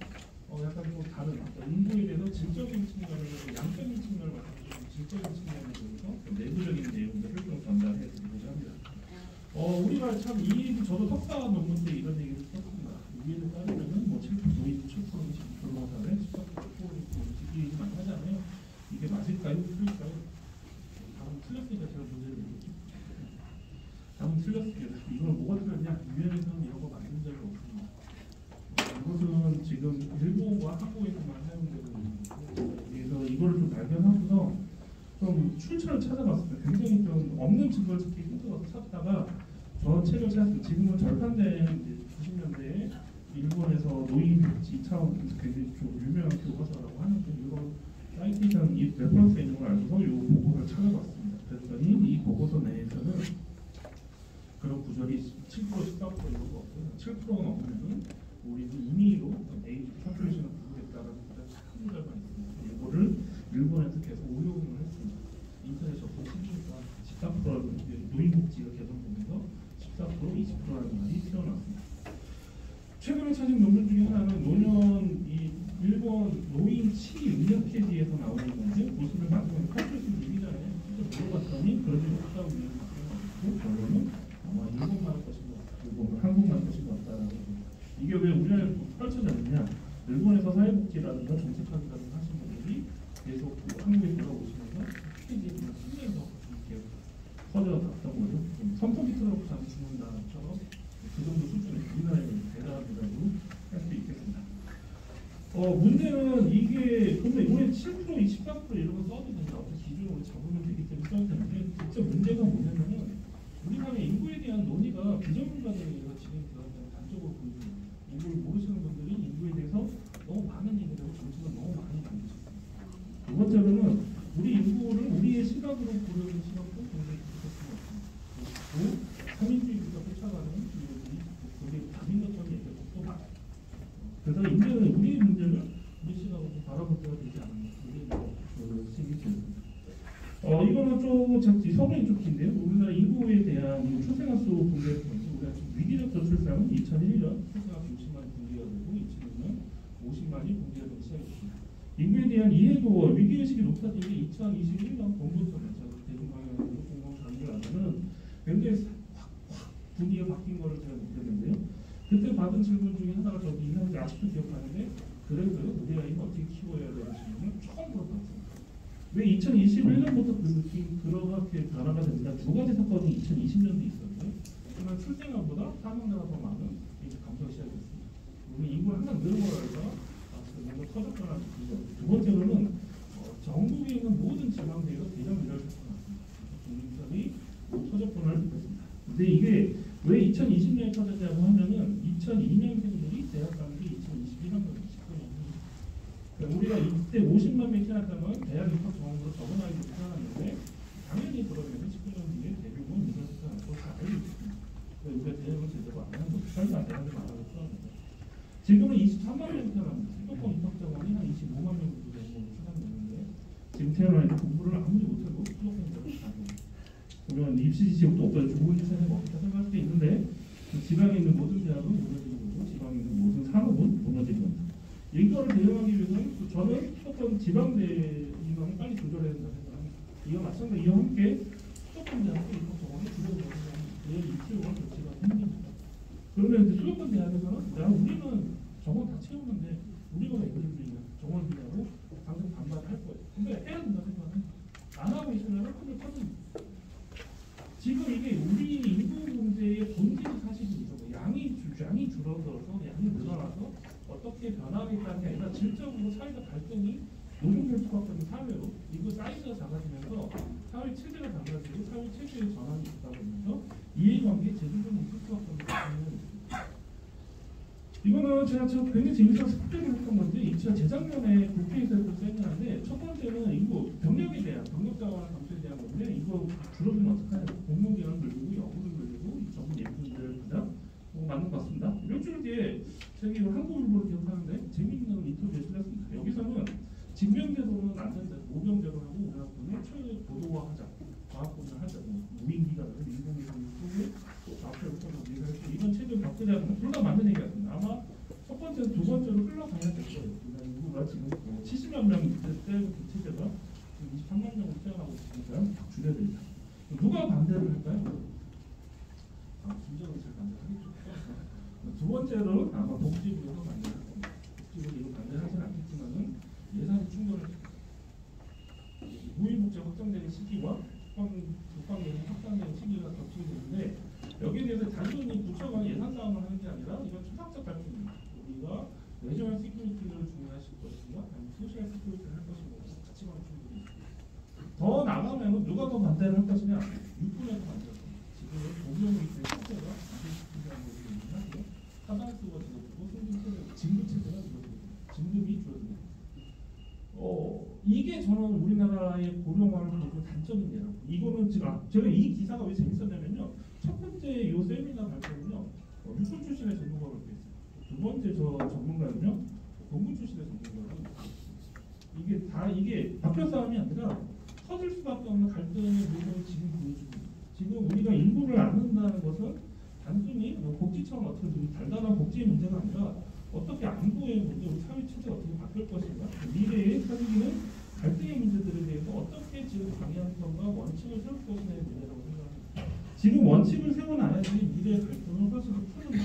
약간 좀 다른 인구에 대해서 질적인 측면을 양적인 측면을 말하고 질적인 측면에 대해서 내부적인 내용들을 좀 전달해 드리고자 합니다. 우리가 참 저도 석사 논문 때 이런 얘기를 썼습니다. 위에를 따르면은 뭐 7%, 노인 7%, 22% 사회, 14% 이 얘기 많이 하잖아요. 이게 맞을까요? 틀릴까요? 답은 틀렸으니까 제가 문제를 내겠죠. 답은 틀렸습니다. 이걸 뭐가 틀렸냐? 유엔에서는 이런 거 만든 적이 없습니다. 이것은 지금 일본과 한국에서만 사용되고 있는 거고, 그래서 이거를 좀 발견하고서 좀 출처를 찾아봤습니다. 굉장히 좀 없는 증거를 찾기 힘들어서 찾다가 저 책을 찾았습니다. 지금은 절판된 90년대에 일본에서 노인 복지 차원에서 굉장히 좀 유명한 교과서라고 하는데 이거 사이테이션 이 레퍼런스에 있는 걸 알고서 이 보고서를 찾아봤습니다. 그랬더니 이 보고서 내에서는 그런 구절이 7%, 14% 이런 거 없고요. 7%가 넘으면은 우리는 임의로 에이지 포퓰레이션을 부르겠다라는 큰 구절만 있습니다. 이거를 일본에서 계속 오용을 했습니다. 인터넷 접속 신청가 14%라는 노인복지가 개선되면서 14%, 20%라는 말이 튀어나왔습니다. 최근에 찾은 논문 중에 하나는 노년 이 일본 노인 치위 의학회지에서 나오는 건데 보시면 나중에 포퓰레이션 얘기잖아요. 물어봤더니 그런 일 없다고 얘기하고 결론은 아마 일본만 할 것인 것 같다. 일본 한국만 할 것인 것 같다라고. 이게 왜 우리나라에 펼쳐졌느냐? 일본에서 사회복지라든가 정책하기라든가 하신 분들이 계속 한국에 돌아오시면서 패키지에 그냥 쓰면서 이렇게 퍼져갔던 거죠. 선풍기 틀어놓고 잠 죽는다처럼 그 정도 수준의 우리나라의 대단하다고 할 수 있겠습니다. 문제는 이게 근데 올해 7%, 24% 이런 거 써도 된다. 어떤 기준으로 잡으면 되기 때문에 써도 되는데 진짜 문제가 뭐냐면은 우리나라 인구에 대한 논의가 비전문가들에 의해서 진행되었다는 단적으로 보입니다. 인구를 모르시는 분들이 인구에 대해서 너무 많은 얘기를 하고 정책을 너무 많이 만드셨습니다. 두 번째로는 우리 인구를 우리의 시각으로 보려는 시각도 굉장히 부족했던 것 같습니다. 그리고 3인주의가 쫓아가는 이들이 굉장히 답인 것처럼 얘기하고 또 많아요. 그래서 이제는 우리의 문제를 우리 시각으로 바라볼 때가 되지 않았나 그런 생각이 듭니다. 이거는 좀 서론이 좀 긴데요. 우리나라 인구에 대한 출생아 수 분배를 보면서 우리가 지금 위기적 저출산은 2001년 출생아 수 60만이 공개가 되고 2006년 50만이 공개가 되기 시작했습니다. 인구에 대한 이해도와 위기의식이 높아진 게 2021년 봄부터는 제가 대중방송에서 공공 장기를 하면은 굉장히 확 분위기가 바뀐 거를 제가 느꼈는데요. 그때 받은 질문 중에 하나가 저도 있는지 아직도 기억하는데 그래도 우리 아이는 어떻게 키워야 되는 질문을 처음 물어봤습니다. 왜 2021년부터 그렇게 변화가 됩니다. 두 가지 사건이 2020년도에 있었는데 하나는 출생아보다 사망자가 더 많은 감소가 시작됐습니다. 우리 인구가 항상 늘어나니까 뭔가 터졌거나 두 번째로는 전국에 있는 모든 지방대에서 대량 유혈 사건이 났습니다. 중증성이 터졌구나를 느꼈습니다. 근데 이게 왜 2020년에 터졌냐고 하면은 2002년생들이 대학 가는 게 2021년도에 10%였습니다. 우리 우리가 이때 50만 명 태어났다면 대학 입학 정원으로 적은 아이들이 태어났는데 당연히 그러면 19년 뒤에 대부분 이것을 태어나고 다 알고 있습니다. 우리가 대학을 제대로 안 하는 거 설마 안 되는 걸 말하고 있었는데 지금은 23만 명 태어납니다. 수도권 입학 정원이 한 25만 명 정도 되는 걸로 추산되는데 지금 태어나는 공부를 아무리 못해도 수도권으로 가고 그러면 입시 지역도 없어요. 좋은 시스템이 없다 생각할 수도 있는데 지방에 있는 모든 대학은 무너지는 거고 지방에 있는 모든 산업은 무너지는 겁니다. 이거를 대응하기 위해서는 저는 수도권 지방대 인원을 빨리 조절해야 된다고 생각합니다. 이와 마찬가지로 이와 함께 수도권 대학교 입학 정원을 줄여서 내일 입시용을 교체가 힘듭니다. 그러면 이제 수도권 대학에서는 우리는 정원 다 채우는데 우리가 왜 애들을 주냐 정원 비하고 당장 반발할 거예요. 근데 해야 된다 생각은 안 하고 있으면 큰일 터집니다. 지금 이게 우리 인구 문제의 본질이 사실은 이거고 양이 줄어들어서 양이 늘어나서 어떻게 변화하겠다는 게 아니라 질적으로 사회적 갈등이 노동력 투합적인 사회로 이거 사이즈가 작아지면서 사회 체제가 달라지고 사회 체제의 전환이 있다 보면서 이해관계 제도적인 투합적인 갈등을 이거는 제가 굉장히 재밌어서 스피드를 했던 건데 제가 재작년에 국회에서 했던 세미나인데 첫 번째는 이거 병력에 대한 병력자원 감소에 대한 건데 이거 줄어들면 어떡하냐 공무기관을 늘리고 여부를 늘리고 전부 예쁜들 가장 맞는 것 같습니다. 일주일 뒤에 제가 이거 한국일보를 기억하는데 재미있는 인터뷰 제출했습니다. 여기서는 징병제도는 안 된다. 모병제로 하고 우리나라 군을 초보도화하자. 과학군을 하자. 무인기관을 인공위성을 쏘고 좌표를 쏘고 이런 체제를 바꾸자. 둘다 맞는 얘기 같습니다. 아마 첫 번째는 두 번째로 흘러가야 될 거예요. 인구가 지금 70만 명 때부터 체제가 23만 명으로 태어나고 있으니까 줄여야 됩니다. 누가 반대를 할까요? 순정은 잘 반대하겠죠. 두 번째로 아마 복지부에서 반대할 겁니다. 복지부는 이거 반대하지는 않겠지만은 예산이 충분할 겁니다. 무인복지 확정되는 시기와 국방예산 확정되는 시기가 겹치게 되는데 여기에 대해서 단순히 부처가 예산 다운을 하는 게 아니라 이건 추상적 갈등입니다. 우리가 내셔널 시큐리티를 중요하실 것인가 아니면 소셜 시큐리티를 할 것인가 가치관이 충분히 더 나가면 누가 더 반대를 할 것이냐 육군에서 반대할 겁니다. 지금 공병의 체제가 안되시키는 것이 있는데 하단수가 줄어들고 승진체제 진급체제가 줄어들고 진급이 줄어듭니다. 이게 저는 우리나라의 고령화를 보는 단점인데요. 이거는 제가 이 기사가 왜 재밌었냐면요. 첫 번째 이 세미나 발표는요. 육군 출신의 전문가가 이렇게 있어요. 두 번째 저 전문가는요. 공군 출신의 전문가가 있어요. 이게 박혀 싸움이 아니라 터질 수밖에 없는 갈등의 모습을 지금 보여줍니다. 지금 우리가 인구를 낳는다는 것은 단순히 복지처럼 어떻게 달달한 복지의 문제가 아니라 어떻게 안보의 문제, 우리 사회 체제가 어떻게 바뀔 것인가, 미래의 사실은 갈등의 문제들에 대해서 어떻게 지금 방향성과 원칙을 세울 것인가의 문제라고 생각합니다. 지금 원칙을 세워놔야지 미래의 갈등을 훨씬 더 푸는데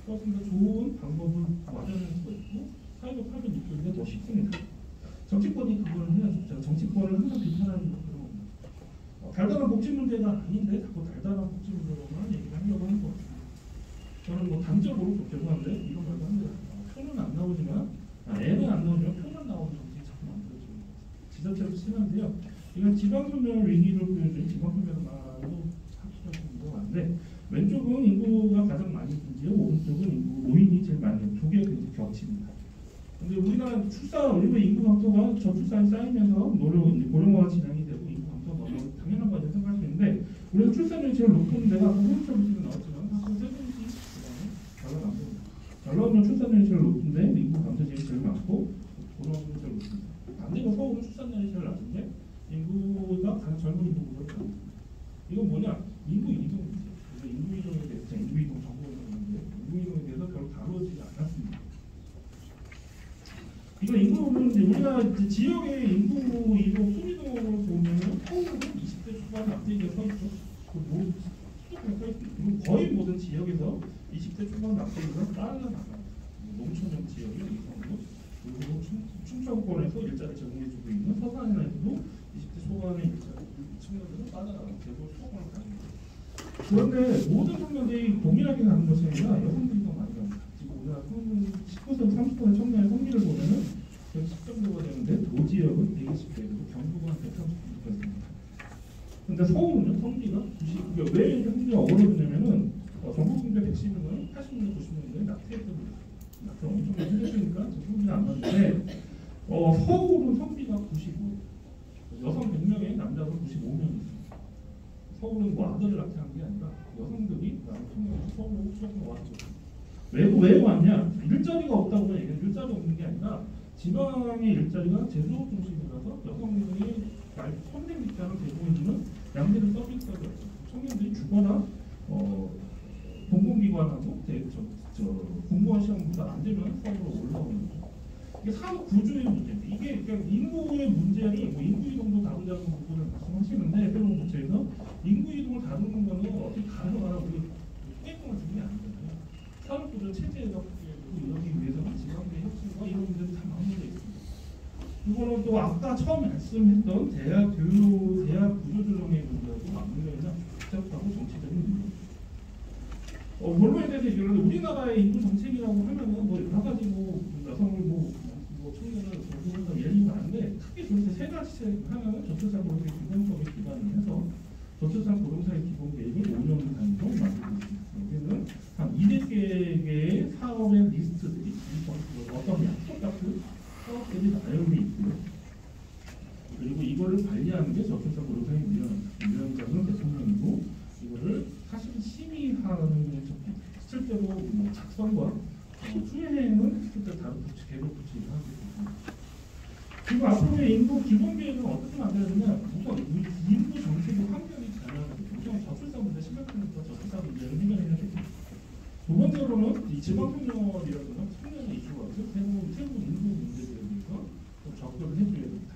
훨씬 더 좋은 방법을 마련할 수가 있고 사회적 합의를 이끌기가 더 쉽습니다. 정치권이 그걸 해야죠. 제가 정치권을 항상 비판하는 거 그런 겁니다. 달달한 복지 문제가 아닌데 자꾸 달달한 복지 문제로만 얘기를 하려고 하는 것 같습니다. 저는 단적으로 죄송한데 이런 말도 합니다. 표는 안 나오지만 애는 안 나오지만 표만 나오는 정책이 자꾸 만들어지는 거예요. 지자체도 심한데요. 이건 지방소멸 위기를 보여주는 지방소멸은 말로 합치는 문제가 많은데 왼쪽은 인구가 가장 많이 분지요. 오른쪽은 인구 노인이 제일 많이 두 개가 굉장히 겹칩니다. 근데 우리나라 우리가 인구 감소가 저출산이 쌓이면서 고령화가 진행이 되고 인구 감소가 너무 당연한 거라고 생각할 수 있는데 우리가 출산율이 제일 높은 데가 오른쪽에 지금 나왔지만 사실 세종시 전라도는 출산율이 제일 높은데 인구 감소율이 제일 많고 고령화율이 제일 높습니다. 반대로 서울은 출산율이 제일 낮은데 인구가 가장 젊은 인구보다 많습니다. 이건 뭐냐? 인구 이동입니다. 인구 이동에 대해서 인구 이동 정보를 보는데 인구 이동에 대해서 별로 다루어지지 않았습니다. 이거 인구 보는데 우리가 지역의 인구 이동 순이동을 보면은 서울은 20대 초반 앞뒤가 서 있죠. 거의 모든 지역에서 20대 초반 앞뒤가 따라나가요. 농촌형 지역이 이상으로 그리고 충청권에서 일자리 제공해주고 있는 서산에서도 20대 초반의 일자리 청년들은 따라나가고 계속 수도권을 가는 거예요. 그런데 모든 청년들이 동일하게 가는 것이 아니라 여성들이 더 많이 갑니다. 지금 우리나라 19세, 30% 청년의 성비를 보면은 110 정도가 되는데 도지역은 120대이고 경북은 130%입니다. 근데 서울은요, 성비가 90. 그러니까 왜 이렇게 성비가 어그러지냐면은 전국 성비 110은 80년대, 90년대 낙태했던 겁니다. 낙태 엄청 많이 했으니까 성비가 안 맞는데 서울은 성비가 95, 여성 100명에 남자도 95명이 있습니다. 서울은 뭐 아들을 낳게 게 아니라 여성들이 청년에서 서울로 수도권 왔죠. 왜 왔냐? 일자리가 없다고 얘기해요. 일자리 없는 게 아니라 지방의 일자리가 제조업 중심이라서 여성들이 평생 직장을 제공해주는 양질의 서비스가 있어요. 청년들이 주거나 공공기관하고 공무원 시험보다 안 되면 서울로 올라오는 거죠. 이게 사업 구조의 문제인데 이게 그냥 인구의 문제니 뭐 인구 이동도 다루자는 부분을 말씀하시는데 새로운 부처에서 인구 이동을 다루는 거는 어떻게 가능하나 우리 투개통을 주면 안 되잖아요. 산업 구조 체제가 이러기 위해서는 지방의 혁신과 이런 문제도 다 마무리되어 있습니다. 이거는 또 아까 처음 말씀했던 대학 구조조정의 문제하고 맞물려있는 복잡하고 정치적인 문제입니다. 본론에 대해서 얘기를 하는데 우리나라의 인구 정책이라고 하면은 뭐 여러 가지 뭐 여성을 뭐 청년을 보면서 예를 많은데 크게 도대체 세 가지 하나는 저출산 고령사회 기본법에 기반을 해서 저출산 고령사회 기본 계획을 5년 단위로 만들고 있습니다. 여기는 한 200개의 사업의 리스트들이 어떤 약속 같은 사업들이 나열돼 있고요. 그리고 이거를 관리하는 게 저출산 고령사회 위원장은 대통령이고 이거를 사실 심의하는 실제로 뭐 작성과 수행은 실제 다른 부처 개별 부처가 하고 있습니다. 그리고 앞으로의 인구 기본 계획은 어떻게 만들어야 되냐? 우선 인구 정책의 환경이 잘하는 우선 저출산 문제 심각하니까 저출산 문제를 해결해야 됩니다. 두 번째로는 이 지방청년이라든가 청년의 이슈가 새로운 인구 문제에 대해서 접근을 해줘야 됩니다.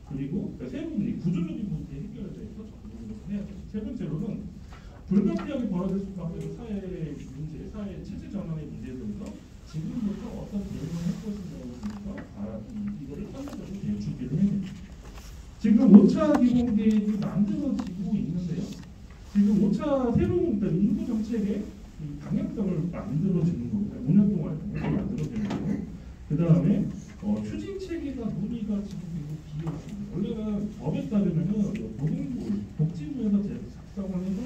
그리고 새로운 구조적인 문제 해결에 대해서 접근을 해야 됩니다. 세 번째로는 불가피하게 벌어질 수밖에 없는 사회 문제, 사회 체제 전환의 문제에 대해서 지금부터 어떤 대응을 할 것인가에 이거를 선제적으로 대응 준비를 해야 됩니다. 지금 5차 기본 계획이 만들어지고 있는데요. 지금 5차 새로운 인구 정책의 방향성을 만들어지는 거고요. 5년 동안 만들어지는 거고. 그 다음에 추진 체계가 논의가 지금 비어 있습니다. 원래는 법에 따르면은 복지부에서 작성을 해서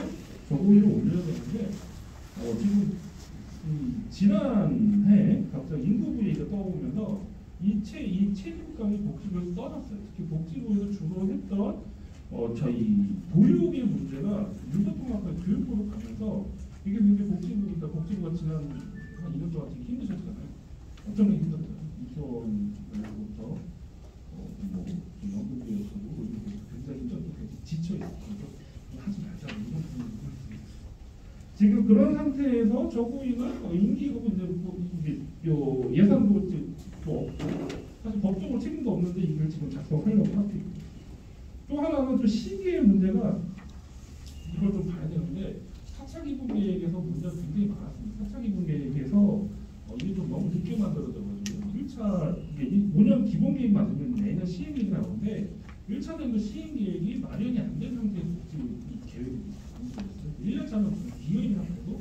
저거를 올려야 되는데 지금 지난해 갑자기 인구부 얘기가 떠오르면서 이 책임감이 복지부에서 떠났어요. 특히 복지부에서 주로 했던 저희 보육의 문제가 유도통합과 교육부로 가면서 이게 굉장히 복지부가 지난 한 2년 동안 되게 힘드셨잖아요. 엄청나게 힘들었어요. 유치원부터 뭐 연구비였고 굉장히 지쳐있어요. 하지 말자 이런 부분이 지금 그런 상태에서 저고위는 임기가 이제 예산도 없고 사실 법적으로 책임도 없는데 이걸 지금 작성하려고 하고 있고 또 하나는 좀 시기의 문제가 이걸 좀 봐야 되는데 4차 기본 계획에서 문제가 굉장히 많았습니다. 4차 기본 계획에서 이게 좀 너무 늦게 만들어져가지고 1차 이게 5년 기본 계획 만들면 내년 시행 계획이 나오는데 1차 정도 시행 계획이 마련이 안 된 상태에서 지금 이 계획이 1년 차는 무슨 비용이나 해도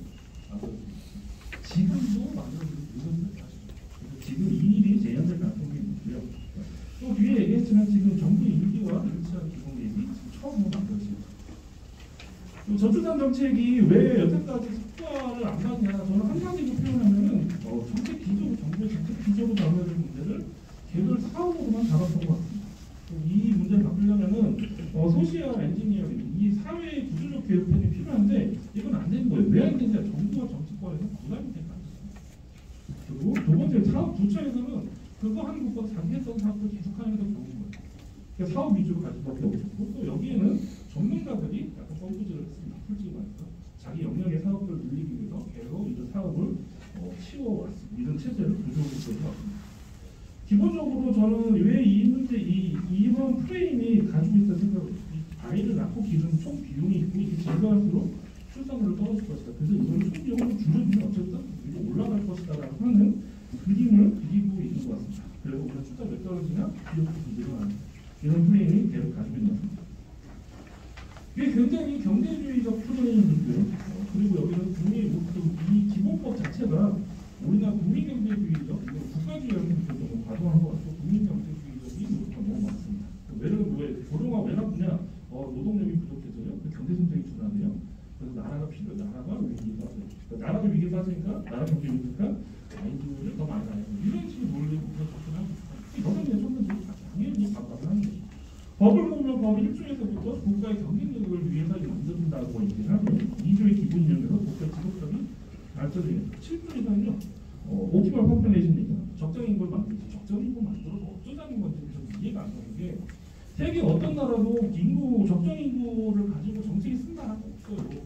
지금도 만들어지고 있는 사실이죠. 그래서 지금 이 일이 재현될 가능성이 있고요. 또 뒤에 얘기했지만 지금 정부 임기와 1차 기본 계획이 지금 처음으로 만들어집니다. 저출산 정책이 왜 여태까지 성과를 안 나냐? 저는 한마디로 표현하면은 정책 기조로 정부의 정책 기조로 다뤄야 될 문제를 개별 사업으로만 다뤘던 것 같습니다. 이 문제를 바꾸려면은 소시얼 엔지니어링, 이 사회 구조적 개혁이 필요한데 이건 안 되는 거예요. 왜 안 되냐? 정부와 정치권에서 부담이 되는 거죠. 그리고 두 번째 사업 부처에서는 그거 하는 것보다 자기 했던 사업을 계속하는 게 더 좋은 거예요. 그러니까 사업 위주로 갈 수밖에 없고 또 여기에는 전문가들이 약간 펌프질을 했습니다. 솔직히 말해서 자기 영역의 사업을 늘리기 위해서 계속 이런 사업을 치워왔습니다. 이런 체제를 구조해서 왔습니다. 기본적으로 저는 왜 이 문제, 이번 프레임이 가지고 있다는 생각을 아이를 낳고 기르는 총 비용이 있고 이게 증가할수록 출산율은 떨어질 것이다. 그래서 이거는 총 비용을 줄여주면 어쨌든 위로 올라갈 것이다라고 하는 그림을 그리고 있는 것 같습니다. 그래서 우리가 출산 몇 떨어지냐 비용이 늘어나는 이런 프레임이 계속 가지고 있는 것 같습니다. 이게 굉장히 경제주의적 프레임이고요. 그리고 여기는 이 기본법 자체가 우리나라 국민경제주의적, 국가주의적인 좀 과도한 것 같고 국민경제주의적인 요소가 너무 많습니다. 왜 고령화가 왜 나쁘냐? 노동력이 부족해서요. 경제 성장이 둔하네요. 그래서 나라가 위기에 빠져요. 나라가 위기에 빠지니까 나라 경제 위기니까 아이들을 더 많이 낳아요. 이런 식의 논리를 우리가 접근하고 있습니다. 여성의 때부터 국가의 경쟁력을 위해서 만든다고 얘기를 하고 2조의 기본 이념에서 국가 지속적인 발전을 7조 이상은요 옵티멀 퍼플레이션 얘기합니다. 적정 인구를 만들지 적정 인구 만들어서 어쩌자는 건지 좀 이해가 안 가는 게 세계 어떤 나라도 인구 적정 인구를 가지고 정책이 쓴다 하는 거 없어요.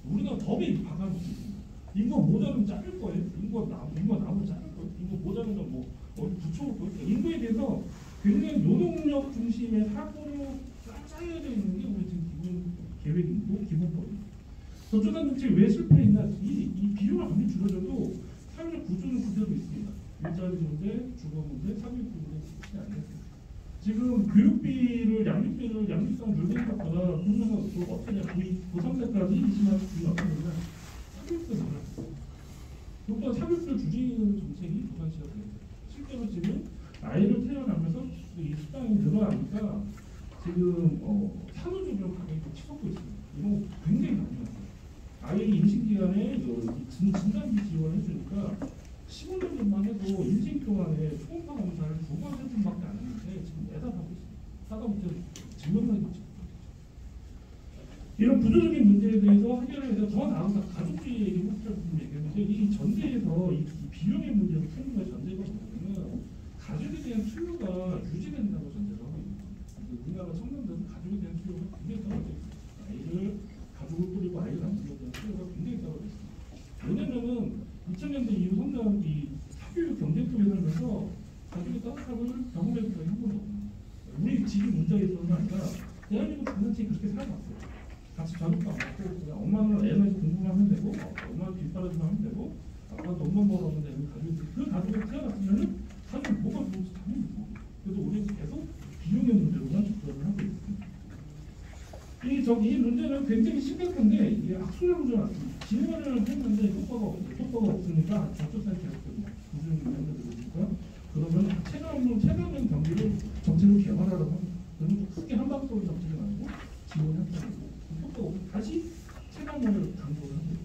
우리나라 법에 박아놓고 있습니다. 인구가 모자르면 자를 거예요. 인구가 나오면 자를 거예요. 인구 모자르면 뭐 어디 붙여올 거예요. 인구에 대해서 굉장히 노동력 중심의 사고로 짜여져 있는 게 우리 지금 기본 계획이고 기본법입니다. 저출산 정책이 왜 실패했나? 이 비용을 아무리 줄여줘도 사회적 구조는 그대로 있습니다. 일자리 문제, 주거 문제, 사교육 문제 쉽지 않겠습니다. 지금 교육비를 양육비상 줄이는 것보다 국민가 어떠냐? 고3때까지 20만 원 주는 어떠냐? 사교육비를 올랐어요. 그것보다 사교육비를 줄이는 정책이 부산시가 됩니다. 실제로 지금 아이를 태어나면서 이 수당이 늘어나니까 지금 산후조리원 가격이 또 치솟고 있습니다. 이런 거 굉장히 많이 왔어요. 아이 임신 기간에 진단비 지원을 해주니까 15년 전만 해도 임신 동안에 초음파 검사를 2번, 3번밖에 안 했는데 지금 매달 하고 있습니다. 하다못해 증명사기도 찍고 이런 구조적인 문제에 대해서 해결을 해서 더 나아가서 가족주의 얘기 얘기했는데 이 전제에서 이 비용의 문제로 푸는 거의 전제가 뭐냐면 가족에 대한 수요가 유지된다고 전제를 하고 있는 거예요. 우리나라 청년들은 가족에 대한 수요가 굉장히 떨어져 있습니다. 아이를 가족을 꾸리고 아이를 낳는 것에 대한 수요가 굉장히 떨어져 있습니다. 왜냐면은 2000년대 이후 성장 이 사교육 경쟁 속에 살면서 가족의 따뜻함을 경험해본 적이 한 번도 없는 우리 집이 문제가 있어서는 아니라 대한민국 전체에 그렇게 살아왔어요. 같이 저녁도 안 먹고 그냥 엄마는 애는 공부만 하면 되고 엄마는 뒷바라지만 하면 되고 아빠는 돈만 벌어오면 되는 가족이 그 가족이 태어났으면은 사실 뭐가 좋을지 당연히 모르고 그래서 우리는 계속 비용의 문제로만 접근을 하고 있습니다. 이 문제는 굉장히 심각한데 이게 악순환으로 진행을 했는데 효과가 없으니까 저출산이 계속됩니다. 구조적 문제가 되니까 그러면 체감형 경기를 정책을 개발하라고 합니다. 그러면 크게 한방적인 정책은 아니고 지원했다고 효과가 없고 다시 체감형을 강조를 합니다.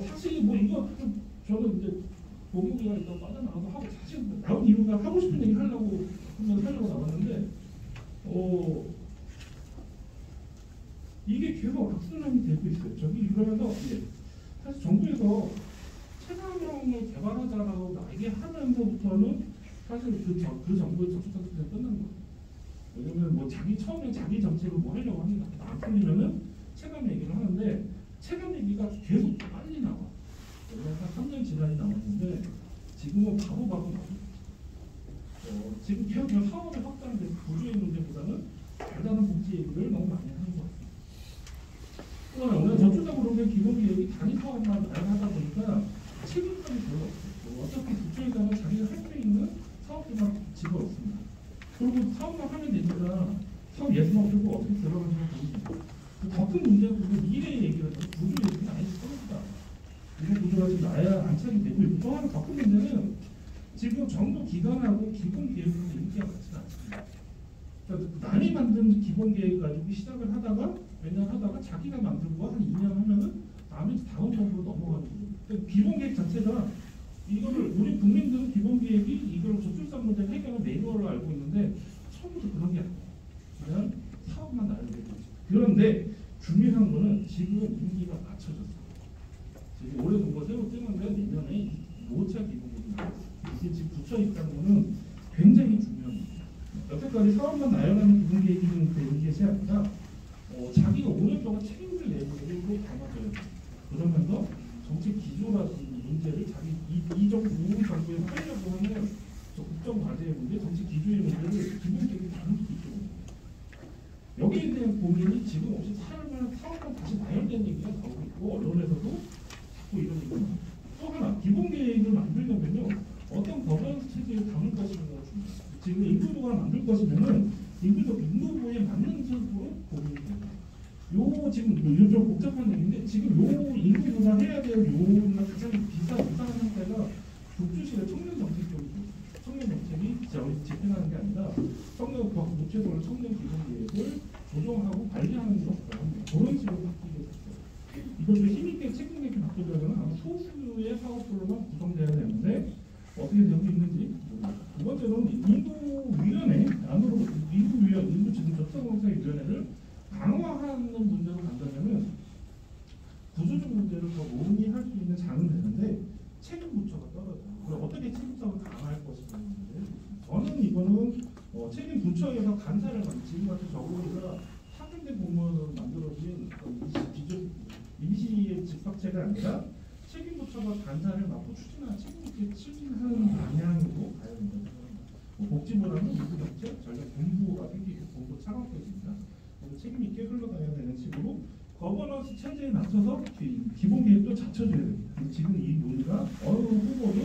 사실 뭐 이거 좀 저는 이제 고객이가 일단 빠져나가서 하고 사실 나온 이유가 하고 싶은 얘기 하려고 나왔는데 이게 계속 악순환이 되고 있어요. 그러면서 사실 정부에서 체감형을 개발하자라고 얘기하면서부터는 사실 그 정부의 저출산 정책이 끝난 거예요. 왜냐면 뭐 처음에 자기 정책을 뭐 하려고 합니다. 안 풀리면은 체감 얘기를 하는데 체감 얘기가 계속 빨리 나와. 한 3년 지난이 나왔는데 지금은 바로 나옵니다. 지금 계속 사업의 확장된 구조의 문제보다는 대단한 복지 얘기를 너무 많이 하는 것 같습니다. 오늘 저출산 그룹의 기본계획이 단위 사업만 다양하다 보니까 책임감이 별로 없어요. 어차피 국조에다가 자기가 할 수 있는 사업들만 집어넣습니다. 그리고 사업만 하면 되니까 사업 예산만 들고 어떻게 들어가는지 모르겠습니다. 더 큰 문제는 그 미래의 얘기가 구조 얘기는 아예 떨어지다. 이런 구조가 지금 안착이 되고 있고 또 하나 더 큰 문제는 지금 정부 기관하고 기본계획에서 인기가 많지는 않습니다. 그러니까 남이 만든 기본계획 가지고 시작을 하다가 몇 년 하다가 자기가 만들고 한 2년 하면은 다음 정부로 넘어가는 거죠. 그러니까 기본계획 자체가 이거를 우리 국민들은 기본계획이 이걸 저출산 문제 해결하는 매뉴얼로 알고 있는데 처음부터 그런 게 아니에요. 그냥 사업만 알고 있는 거죠. 그런데 중요한 거는 지금 임기가 맞춰졌어요. 지금 올해 정부가 새로 뜨는데 내년에 5차 기본계획이 나왔어요. 이게 지금 붙여 있다는 거는 굉장히 중요합니다. 여태까지 사업만 나열하는 기본계획이 되는 것이 아니라 자기가 5년 동안 책임을 내고 담아줘야 돼요. 그러면서 정책 기조라든지 문제를 자기 이 정부에서 하려고 하는 국정 과제의 문제, 정책 기조의 문제를 기본계획에 다룰 수 있거든요. 여기에 대한 고민이 지금 없이 사업만 다시 나열된 얘기가 나오고 있고 언론에서도 자꾸 이런 얘기가 나옵니다. 또 하나 기본계획을 만들려면요 어떤 거버넌스 체제를 담을 것인가가 중요합니다. 지금 인구부가 만들 것이면은 인구부에 맞는 식으로 고민이 됩니다. 지금 요즘 좀 복잡한 얘기인데 지금 인구부가 해야 될 요나 가장 이상한 상태가 국주실의 청년 정책 쪽이고 청년 정책이 집행하는 게 아니라 구체적으로 청년 기본계획을 조정하고 관리하는 게 없다고 합니다. 그런 식으로 바뀌게 됐어요. 이것도 힘있게 책임있게 바꾸려면 아마 소수의 사업들로만 구성돼야 되는데 어떻게 되고 있는지 모르겠습니다. 두 번째로는 인구위원회 안으로 인구 지금 적성공사위원회를 떨어져요. 그럼 어떻게 책임성을 강화할 것인가 저는 이거는 책임 부처에서 간사를 지금 같은 저우리가 학생대 공무원으로 만들어진 임시의 집합체가 아니라 책임 부처가 간사를 맡고 추진하는 방향으로 가야 된다고 생각합니다. 복지부라는 인구 정책, 전략 본부가 생기고 본부 창업되십니다. 책임 있게 흘러가야 되는 식으로 거버넌스 체제에 맞춰서 기본 계획도 갖춰줘야 됩니다. 지금 이 논의가 어느 후보도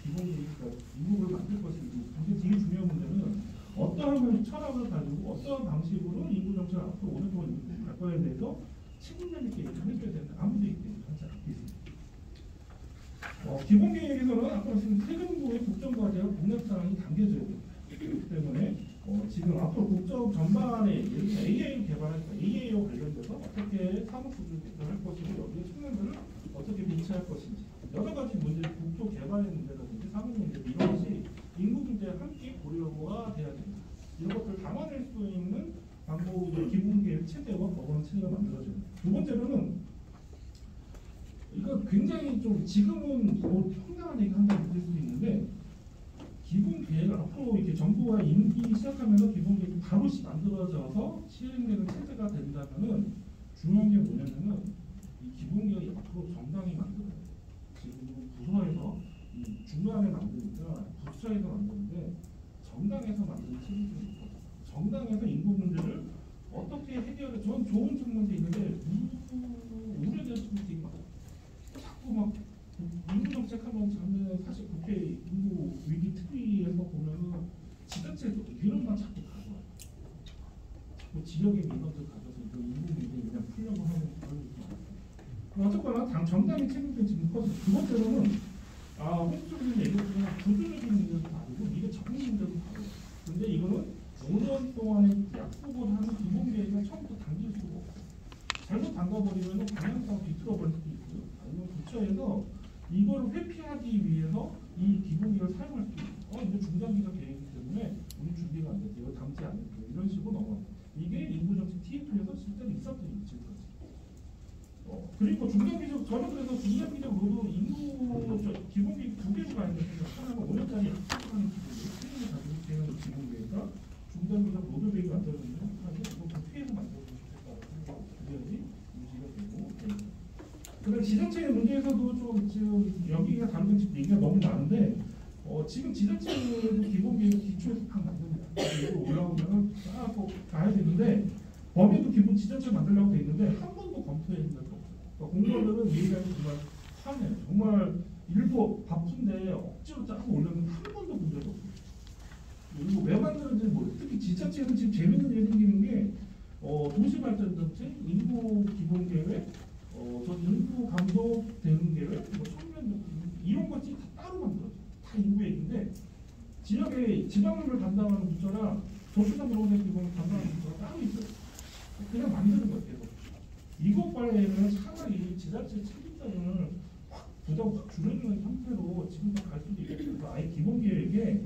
기본 계획과 인국을 만들 것이고 근데 되게 중요한 문제는 어떠한 철학을 가지고 어떠한 방식으로 인구 정책을 앞으로 오랫동안 갈 거에 대해서 책임감 있게 얘기를 해줘야 된다. 아무도 얘기하지 않습니다. 기본 계획에서는 아까 말씀드린 세금부의 국정과제와 공약 사항이 담겨져야 됩니다. 그렇기 때문에 지금 앞으로 국정 전반에 AI 개발하니까 AI와 관련돼서 어떻게 사무국을 개발할 것이고 여기에 측면들을 어떻게 배치할 것인지 여러 가지 문제, 국토 개발의 문제라든지 사무 문제 이런 것이 인구 문제와 함께 고려가 돼야 됩니다. 이런 것들을 담아낼 수 있는 방법의 기본 계획 체제와 법원 체제가 만들어져야 됩니다. 두 번째로는 이거 굉장히 좀 지금은 황당한 얘기 한다고 들 수도 있는데 기본 계획을 앞으로 이렇게 정부가 임기 시작하면서 기본 계획이 바로 만들어져서 시행되는 체제가 된다면은 중요한 게 뭐냐면은 이 기본 계획이 앞으로 정당히 만들어요. 지금 부서에서 이 중간에 만드니까 부처에서 만드는데 정당에서 만드는 책임이 있거든요. 정당에서 인구 문제를 어떻게 해결해? 전 좋은 측면도 있는데 우려되는 측면도 되게 많아요. 자꾸 막 인구 정책 하면 사실 국회 인구 위기 특위에서 보면은 지자체도 이런만 자꾸 가져와요. 자꾸 지역의 민원들 가져서 이거 인구 문제 그냥 풀려고 하는 그런 게 어쨌거나 정당의 책임도 지금 커서 두 번째로는 홍수적인 얘기했지만 구조적인 문제도 다르고 이게 적응 문제도 다르고 근데 이거는 5년 동안에 약속을 하는 기본 계획은 처음부터 당길 수가 없어요. 잘못 당가버리면 방향성 뒤틀어버릴 수도 있고요. 아니면 부처에서 이걸 회피하기 위해서 이 기본계획을 사용할 수도 있고 이거 중장기적 계획이기 때문에 우리 준비가 안 됐대 이거 담지 않을게 이런 식으로 넘어가요. 이게 인구정책 TF에서 실제로 있었던 일이죠. 그리고 중장기적 저는 그래서 중장기적으로도 인구 기본계획 두 개로 가야 되는데 하나는 5년짜리 약속하는 기본계획 책임을 가지고 되는 기본계획과 중장기적 로드맵이 만들어지는 하나는 이거 국회에서 만들어지는 좋겠다고 그래야지 유지가 되고 그다음 지자체의 문제에서도 좀 지금 여기가 다른 얘기가 너무 많은데 지금 지자체도 기본계획 기초에서 다 만듭니다. 그리고 올라오면 쌓아서 가야 되는데 범위도 기본 지자체 만들려고 돼 있는데 한 번도 검토해 준 적이 없어요. 그러니까 공무원들은 얘기하면 정말 화내요. 정말 일부 바쁜데 억지로 짜서 올렸는데 한 번도 본 적이 없어요. 이거 왜 만드는지 모르겠어요. 특히 지자체에서 지금 재밌는 일이 생기는 게 도시발전정책, 인구 기본계획, 저 인구 감소 대응 계획, 청년 이런 것이 다 따로 만들어져요. 다 인구 얘기인데 지역의 지방을 담당하는 부처랑 저출산으로는 기본 담당하는 부처가 따로 있어요. 그냥 만드는 거예요. 계속. 이것 바에는 차라리 지자체 책임자를 부담 확 줄여주는 형태로 지금부터 갈 수도 있겠어요. 아예 기본 계획에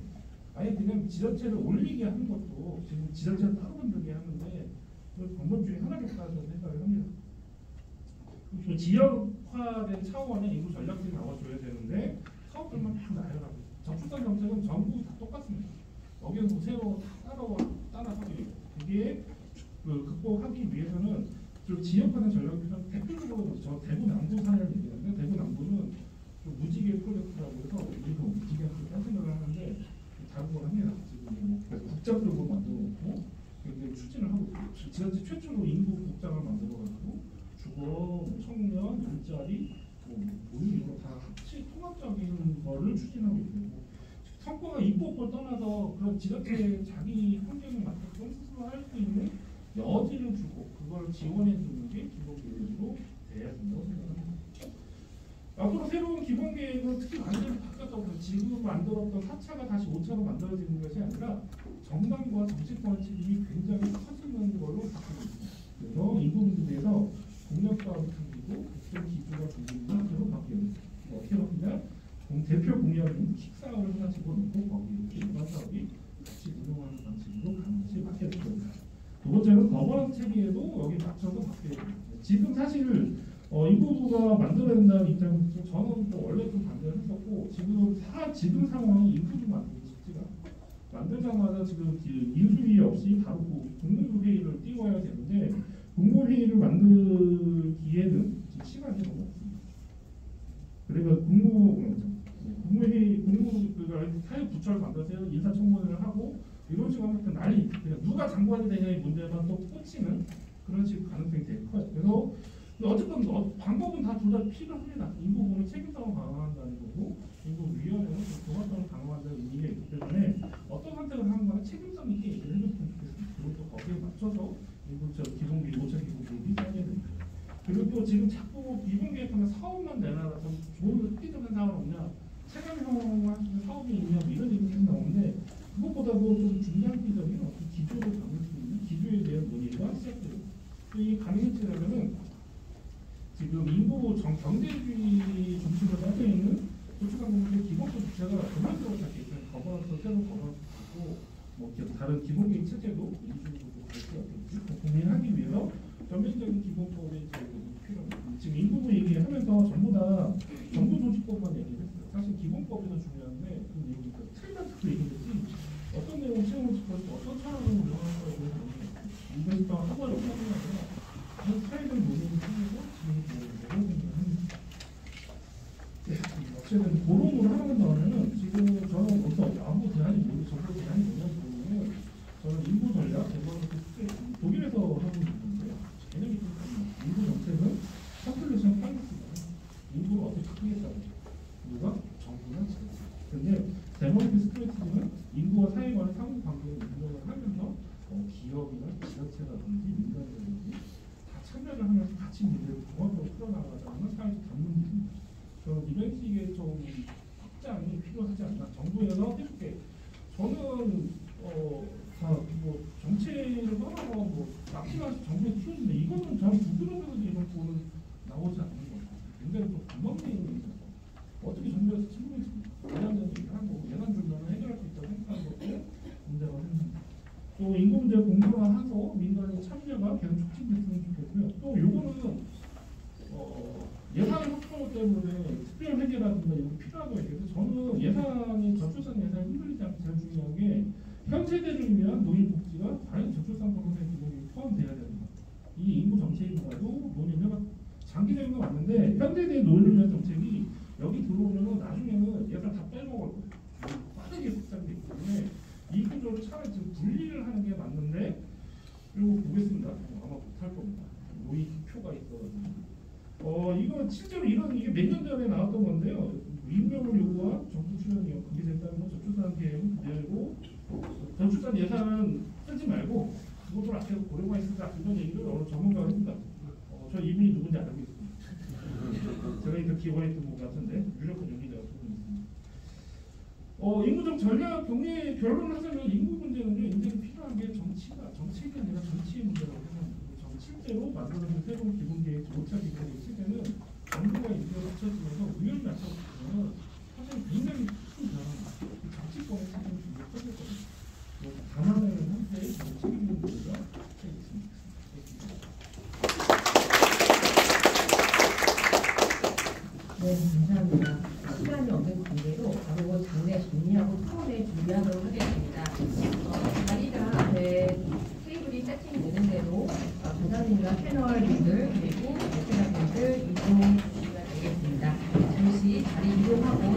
아예 그냥 지자체를 올리게 하는 것도 지금 지자체를 따로 만들게 하는데 그 방법 중에 하나겠다는 생각을 합니다. 그 지역화된 차원의 인구 전략들이 나와줘야 되는데 사업들만 다 나열하고 저출산 정책은 전국이 다 똑같습니다. 여기서 새로 따라하기 위해 그게 극복하기 위해서는 좀 지역화된 전략에서 대표적으로 저 대구 남부 사례를 얘기하는데 대구 남부는 좀 무지개 프로젝트라고 해서 우리도 무지개 할 생각을 하는데 다른 걸 합니다. 지금 국장들도 만들어놓고 굉장히 추진을 하고 있어요. 지난주 최초로 인구 국장을 만들어가지고 주거, 청년, 일자리, 이런 거 다 같이 통합적인 거를 추진하고 있고 성과가 있고 없고 떠나서 그런 지자체 자기 환경에 맞게끔 스스로 할 수 있는 여지를 주고 그걸 지원해 주는 게 기본 계획으로 돼야 된다고 생각합니다. 앞으로 새로운 기본 계획은 특히 완전히 바뀌었다고 해서 지금 만들었던 4차가 다시 5차로 만들어지는 것이 아니라 정당과 정치권 책임이 굉장히 커지는 걸로 바뀌고 있습니다. 그래서 인구 문제에 대해서 공약 사업이 생기고 국정 기조가 중심인 상태로 바뀌었습니다. 어떻게 바뀌냐? 대표 공약은 킥 사업을 하나 집어넣고 거기에 일반 사업이 같이 운영하는 방식으로 가는 것이 바뀌었습니다. 두 번째는 거버넌스 체계에도 여기 맞춰서 바뀌어야 됩니다. 지금 사실 인구부가 만들어야 된다는 입장에서 저는 또 원래 좀 반대를 했었고 지금 상황이 인구부 만들기 쉽지가 만들자마자 지금 인수위 없이 바로 국무회의를 띄워야 되는데 국무회의를 만들기에는 지금 시간이 너무 없습니다. 그래서 국무회의 사회 부처를 만들어서 인사청문회를 하고 이런 식으로 하면 난리 그냥 누가 장관이 되냐의 문제만 또 꽂히는 그런 식의 가능성이 되게 커요. 그래서 어쨌든 방법은 다 둘 다 필요합니다. 인구부는 책임성을 강화한다는 거고 인구위원회는 종합성을 강화한다는 의미가 있기 때문에 어떤 선택을 하는 거는 책임성 있게 얘기를 해줬으면 좋겠습니다. 그리고 또 거기에 맞춰서 기본기 5차 기본계획이 짜야 됩니다. 그리고 또 지금 자꾸 기본계획하면 사업만 내놔라 좀 좋은 획기적인 사업 없냐 체감형할 수 있는 사업이 있냐 이런 얘기 계속 나오는데 그것보다도 좀 중장기적인 어떤 기조를 담을 수 있는 기조에 대한 논의가 시작돼요. 이 가능했지라면은 지금 인구 경제주의 중심으로 짜져 있는 도시관공의 기본적 주체가 그만두고 잡게 있어요. 거버넌스 새로 거버넌스 하고 뭐 다른 기본계획 체제도 이중으로 갈 수가 있겠지. 고민하기 위해서 전면적인 기본법의 제도가 필요합니다. 지금 인구부 얘기하면서 전부 다 정부 조직법만 얘기했어요. 사실 기본법에서 중요한데 그 얘기가 틀만 듣고 얘기했지 어떤 내용을 채우고 싶어서 어떤 차원으로 운영하는 거에 대해서 이벤트가 하고를 없다는 게 아니라 그 사회적 논의를 통해서 진행이 되는 합니다. 어쨌든 고론으로 하는 거는 지금 저는 어떤 아무 대안이 뭐고 정부 대안이 뭐냐는 보면 저는 인구 전략 독일에서 하고 있는데요. 개념이 좀 다릅니다. 인구 정책은 population policy다. 인구를 어떻게 크겠다고 누가? 정부나 지금. 근데 데모그래피 스트래티지는 인구와 사회 간의 상호 관계를 운영을 하면서 기업이나 지자체라든지 민간이라든지 다 참여를 하면서 같이 문제를 종합적으로 풀어나가자는 사회적 담론입니다. 저는 이런 식의 좀 확장이 필요하지 않나. 정부에서 해줄게. 저는 뭐 정책을 떠나서 뭐 납치만 정부에 키워준다. 이거는 저는 부끄러워서 이런 부분은 나오지 않는 것 같아요. 굉장히 좀 반복되는 게 있어서 어떻게 정부에서 책임있습니까? 예산적인 얘기를 하고 예산 주면 해결할 수 있다고 생각하는 것도 문제가 생깁니다. 또 인구 문제 공론화해서 민간의 참여가 계속 촉진됐으면 좋겠고요. 또 요거는 예산 확보 때문에 특별 회계라든가 이런 게 필요하다고 얘기해서 저는 예산이 저출산 예산이 흔들리지 않고 제일 중요한 게 현 세대를 위한 노인 복지가 과연 저출산 방송의 기본이 포함돼야 된다. 이 인구 정책이라도 논의를 해봤 장기적인 건 맞는데 현 세대의 노인을 위한 정책이 여기 들어오면 나중에는 예산 다 빼먹을 거예요. 빠르게 확장되기 때문에 이 구조를 차라리 지금 분리를 하는 게 맞는데 이거 보겠습니다. 아마 못할 겁니다. 노인 표가 있어가지고 이거 실제로 이게 몇 년 전에 나왔던 건데요. 임명을 요구한 정부 출연이요. 그게 됐다면 저출산 계획은 그대로 저출산 예산은 쓰지 말고 그것을 앞에서 고려만 쓰자 이런 얘기를 어느 전문가가 했습니다. 저 이분이 누군지 알고 있습니다. 제가 이거 기원했던 것 같은데 유력한 용기자가 두분 있습니다. 인구적 전략 경례 결론을 하자면 인구 문제는요. 인제는 필요한 게 정책이 아니라 정치의 문제라고 생각합니다. 실제로 만들어진 새로운 기본계획 5차 기본계획 시대는 정부가 인구가 합쳐지면서 의견이 맞춰지면 사실 굉장히 큰 변화입니다. 정치권의 책임이 굉장히 커졌거든요. 감안하는 한때의 정책의 문제가 있습니다. 네, 감사합니다. 시간이 없는 관계로 바로 장례 정리하고 토론회 준비하도록 하겠습니다. 자리가 앞에 테이블이 세팅되는 대로 부사님과 패널분들 그리고 대표자분들 이동 주시면 되겠습니다. 잠시 자리 이동하고